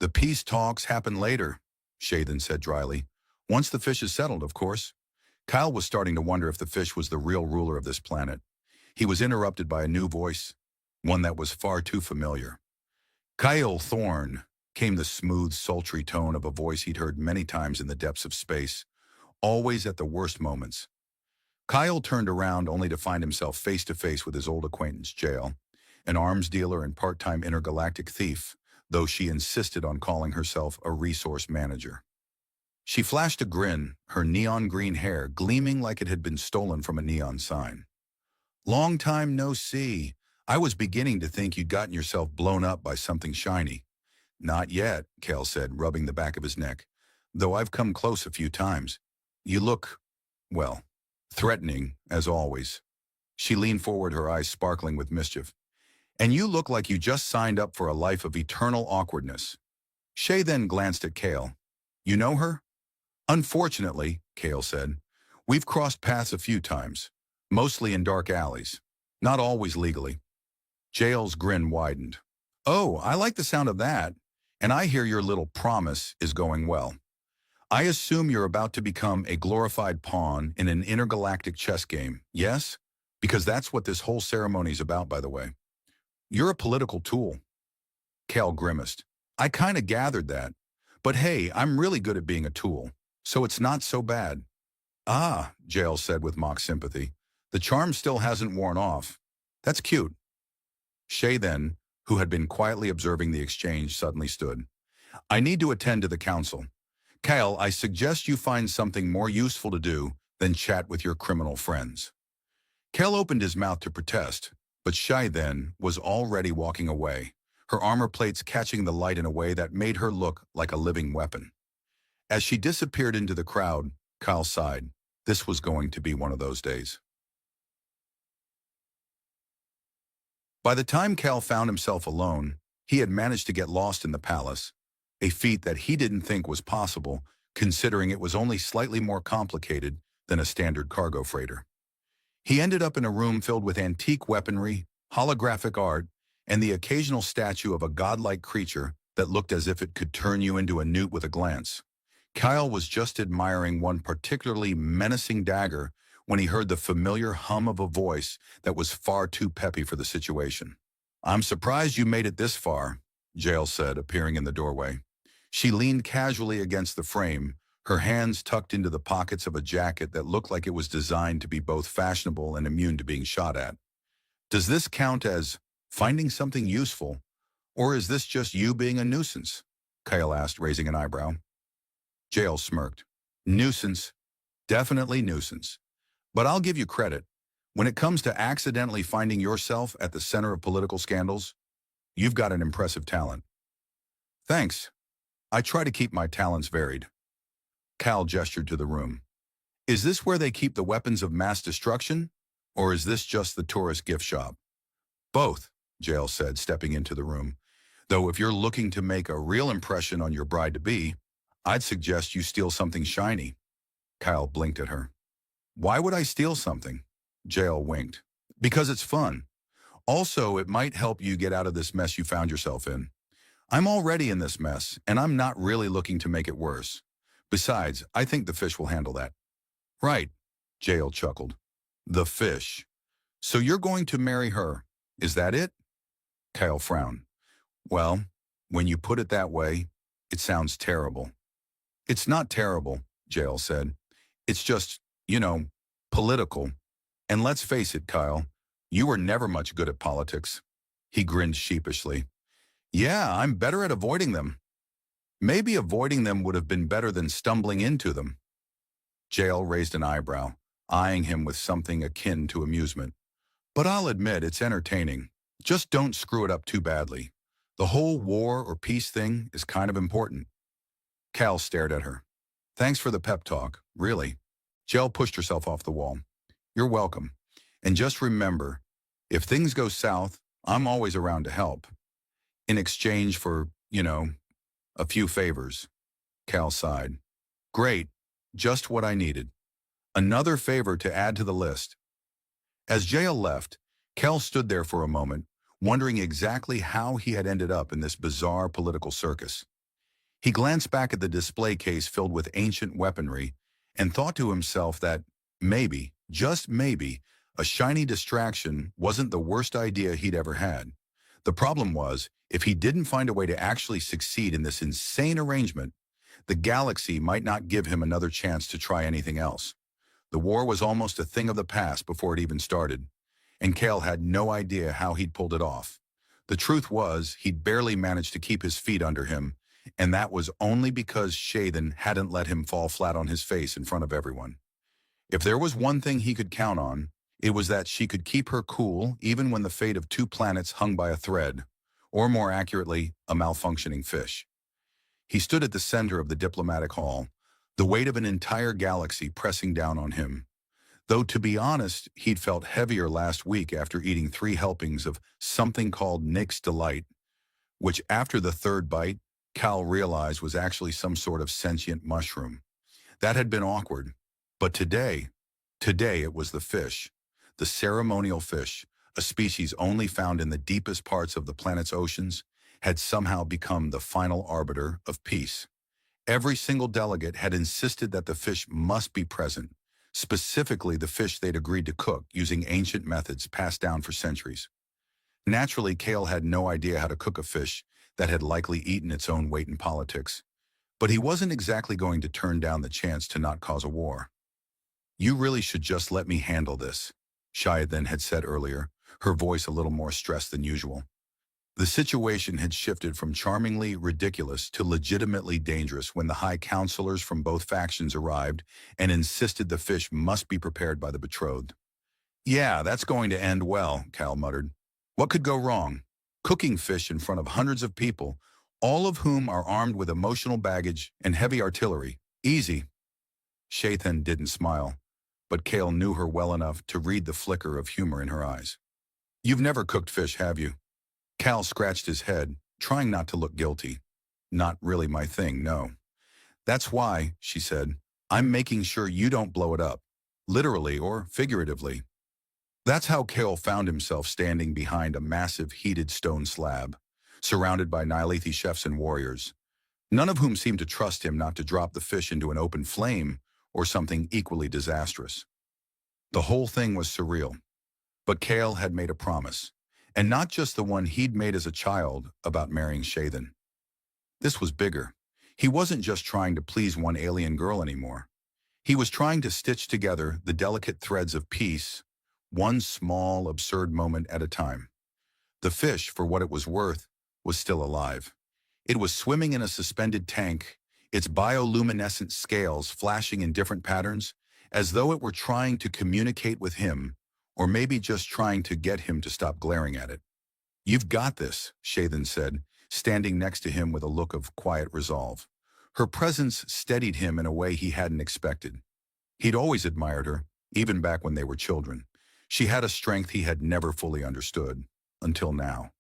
The peace talks happen later, Shathan said dryly. Once the fish is settled, of course. Kyle was starting to wonder if the fish was the real ruler of this planet. He was interrupted by a new voice, one that was far too familiar. Kyle Thorne, came the smooth, sultry tone of a voice he'd heard many times in the depths of space, always at the worst moments. Kyle turned around only to find himself face to face with his old acquaintance, Jael, an arms dealer and part-time intergalactic thief, though she insisted on calling herself a resource manager. She flashed a grin, her neon green hair gleaming like it had been stolen from a neon sign. Long time no see. I was beginning to think you'd gotten yourself blown up by something shiny. Not yet, Kale said, rubbing the back of his neck, though I've come close a few times. You look, well, threatening, as always. She leaned forward, her eyes sparkling with mischief. And you look like you just signed up for a life of eternal awkwardness. Shay then glanced at Kale. You know her? Unfortunately, Kale said, we've crossed paths a few times, mostly in dark alleys, not always legally. Jael's grin widened. Oh, I like the sound of that, and I hear your little promise is going well. I assume you're about to become a glorified pawn in an intergalactic chess game, yes? Because that's what this whole ceremony's about, by the way. You're a political tool. Cal grimaced. I kind of gathered that. But hey, I'm really good at being a tool, so it's not so bad. Ah, Jael said with mock sympathy. The charm still hasn't worn off. That's cute. Shay then, who had been quietly observing the exchange, suddenly stood. I need to attend to the council. Kyle, I suggest you find something more useful to do than chat with your criminal friends. Kel opened his mouth to protest, but Shay then was already walking away, her armor plates catching the light in a way that made her look like a living weapon. As she disappeared into the crowd, Kyle sighed. This was going to be one of those days. By the time Cal found himself alone, he had managed to get lost in the palace, a feat that he didn't think was possible, considering it was only slightly more complicated than a standard cargo freighter. He ended up in a room filled with antique weaponry, holographic art, and the occasional statue of a godlike creature that looked as if it could turn you into a newt with a glance. Kyle was just admiring one particularly menacing dagger when he heard the familiar hum of a voice that was far too peppy for the situation. I'm surprised you made it this far, Jael said, appearing in the doorway. She leaned casually against the frame, her hands tucked into the pockets of a jacket that looked like it was designed to be both fashionable and immune to being shot at. Does this count as finding something useful, or is this just you being a nuisance? Kyle asked, raising an eyebrow. Jael smirked. Nuisance. Definitely nuisance. But I'll give you credit. When it comes to accidentally finding yourself at the center of political scandals, you've got an impressive talent. Thanks. I try to keep my talents varied. Cal gestured to the room. Is this where they keep the weapons of mass destruction, or is this just the tourist gift shop? Both, Jael said, stepping into the room. Though if you're looking to make a real impression on your bride-to-be, I'd suggest you steal something shiny. Kyle blinked at her. Why would I steal something? Jael winked. Because it's fun. Also, it might help you get out of this mess you found yourself in. I'm already in this mess, and I'm not really looking to make it worse. Besides, I think the fish will handle that. Right, Jael chuckled. The fish. So you're going to marry her, is that it? Kyle frowned. Well, when you put it that way, it sounds terrible. It's not terrible, Jael said. It's just, political. And let's face it, Kyle, you were never much good at politics. He grinned sheepishly. Yeah, I'm better at avoiding them. Maybe avoiding them would have been better than stumbling into them. Jael raised an eyebrow, eyeing him with something akin to amusement. But I'll admit it's entertaining. Just don't screw it up too badly. The whole war or peace thing is kind of important. Cal stared at her. Thanks for the pep talk, really. Jael pushed herself off the wall. You're welcome. And just remember, if things go south, I'm always around to help. In exchange for, a few favors. Cal sighed. Great, just what I needed. Another favor to add to the list. As Jael left, Cal stood there for a moment, wondering exactly how he had ended up in this bizarre political circus. He glanced back at the display case filled with ancient weaponry and thought to himself that maybe, just maybe, a shiny distraction wasn't the worst idea he'd ever had. The problem was, if he didn't find a way to actually succeed in this insane arrangement, the galaxy might not give him another chance to try anything else. The war was almost a thing of the past before it even started, and Cale had no idea how he'd pulled it off. The truth was, he'd barely managed to keep his feet under him, and that was only because Shaden hadn't let him fall flat on his face in front of everyone. If there was one thing he could count on, it was that she could keep her cool even when the fate of 2 planets hung by a thread, or more accurately, a malfunctioning fish. He stood at the center of the diplomatic hall, the weight of an entire galaxy pressing down on him. Though, to be honest, he'd felt heavier last week after eating 3 helpings of something called Nick's Delight, which after the 3rd bite, Cal realized was actually some sort of sentient mushroom. That had been awkward. But today it was the fish. The ceremonial fish, a species only found in the deepest parts of the planet's oceans, had somehow become the final arbiter of peace. Every single delegate had insisted that the fish must be present, specifically the fish they'd agreed to cook using ancient methods passed down for centuries. Naturally, Cale had no idea how to cook a fish that had likely eaten its own weight in politics, but he wasn't exactly going to turn down the chance to not cause a war. "You really should just let me handle this," Shayathan had said earlier, her voice a little more stressed than usual. The situation had shifted from charmingly ridiculous to legitimately dangerous when the high counselors from both factions arrived and insisted the fish must be prepared by the betrothed. "Yeah, that's going to end well," Cal muttered. "What could go wrong? Cooking fish in front of hundreds of people, all of whom are armed with emotional baggage and heavy artillery. Easy." Shaythan didn't smile, but Cale knew her well enough to read the flicker of humor in her eyes. "You've never cooked fish, have you?" Cal scratched his head, trying not to look guilty. "Not really my thing, no." "That's why," she said, "I'm making sure you don't blow it up, literally or figuratively." That's how Cale found himself standing behind a massive heated stone slab, surrounded by Nihilithi chefs and warriors, none of whom seemed to trust him not to drop the fish into an open flame or something equally disastrous. The whole thing was surreal, but Cale had made a promise, and not just the one he'd made as a child about marrying Shaythan. This was bigger. He wasn't just trying to please one alien girl anymore. He was trying to stitch together the delicate threads of peace, one small, absurd moment at a time. The fish, for what it was worth, was still alive. It was swimming in a suspended tank, its bioluminescent scales flashing in different patterns, as though it were trying to communicate with him, or maybe just trying to get him to stop glaring at it. "You've got this," Shaythan said, standing next to him with a look of quiet resolve. Her presence steadied him in a way he hadn't expected. He'd always admired her, even back when they were children. She had a strength he had never fully understood, until now.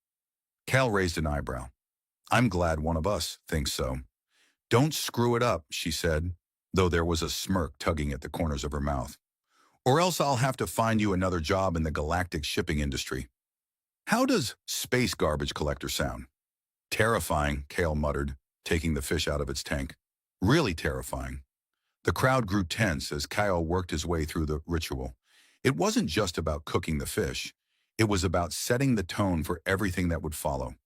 Cal raised an eyebrow. "I'm glad one of us thinks so." "Don't screw it up," she said, though there was a smirk tugging at the corners of her mouth. "Or else I'll have to find you another job in the galactic shipping industry." "How does space garbage collector sound?" "Terrifying," Cale muttered, taking the fish out of its tank. "Really terrifying." The crowd grew tense as Kyle worked his way through the ritual. It wasn't just about cooking the fish. It was about setting the tone for everything that would follow.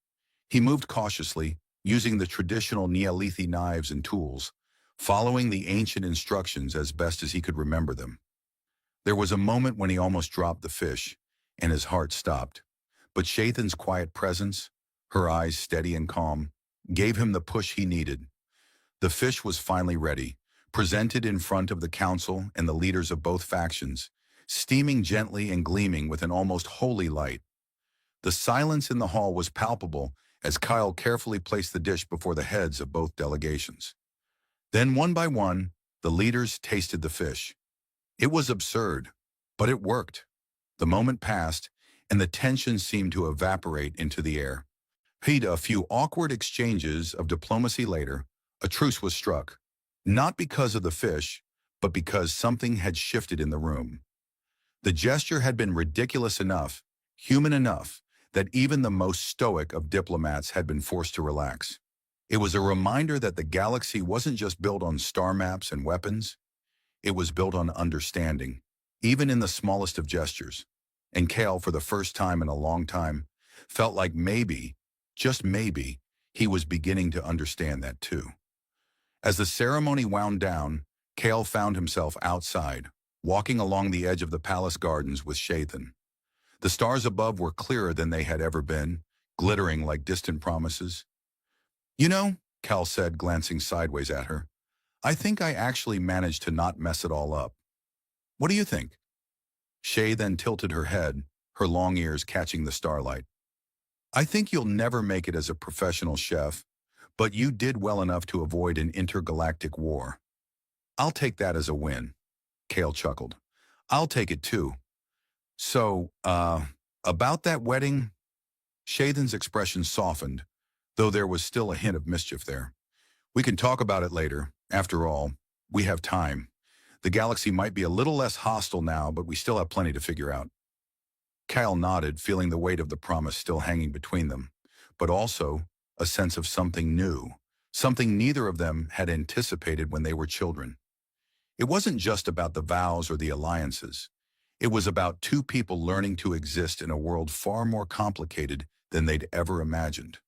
He moved cautiously, using the traditional Neolithic knives and tools, following the ancient instructions as best as he could remember them. There was a moment when he almost dropped the fish, and his heart stopped. But Shaythan's quiet presence, her eyes steady and calm, gave him the push he needed. The fish was finally ready, presented in front of the council and the leaders of both factions, steaming gently and gleaming with an almost holy light. The silence in the hall was palpable as Kyle carefully placed the dish before the heads of both delegations. Then, one by one, the leaders tasted the fish. It was absurd, but it worked. The moment passed, and the tension seemed to evaporate into the air. A few awkward exchanges of diplomacy later, a truce was struck, not because of the fish, but because something had shifted in the room. The gesture had been ridiculous enough, human enough, that even the most stoic of diplomats had been forced to relax. It was a reminder that the galaxy wasn't just built on star maps and weapons. It was built on understanding, even in the smallest of gestures. And Cale, for the first time in a long time, felt like maybe, just maybe, he was beginning to understand that too. As the ceremony wound down, Cale found himself outside, walking along the edge of the palace gardens with Shaythan. The stars above were clearer than they had ever been, glittering like distant promises. "You know," Cal said, glancing sideways at her, "I think I actually managed to not mess it all up. What do you think?" Shay then tilted her head, her long ears catching the starlight. "I think you'll never make it as a professional chef, but you did well enough to avoid an intergalactic war. I'll take that as a win." Cale chuckled. "I'll take it too. So, about that wedding?" Shaythan's expression softened, though there was still a hint of mischief there. "We can talk about it later. After all, we have time. The galaxy might be a little less hostile now, but we still have plenty to figure out." Kyle nodded, feeling the weight of the promise still hanging between them, but also a sense of something new, something neither of them had anticipated when they were children. It wasn't just about the vows or the alliances. It was about two people learning to exist in a world far more complicated than they'd ever imagined,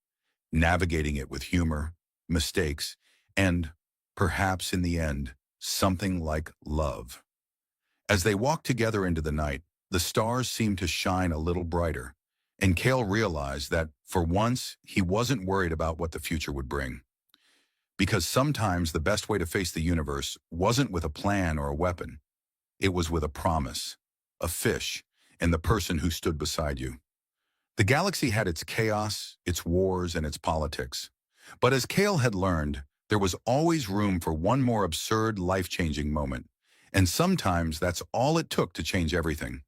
navigating it with humor, mistakes, and, perhaps in the end, something like love. As they walked together into the night, the stars seemed to shine a little brighter, and Cale realized that, for once, he wasn't worried about what the future would bring. Because sometimes the best way to face the universe wasn't with a plan or a weapon. It was with a promise, a fish, and the person who stood beside you. The galaxy had its chaos, its wars, and its politics. But as Cale had learned, there was always room for one more absurd, life-changing moment. And sometimes that's all it took to change everything.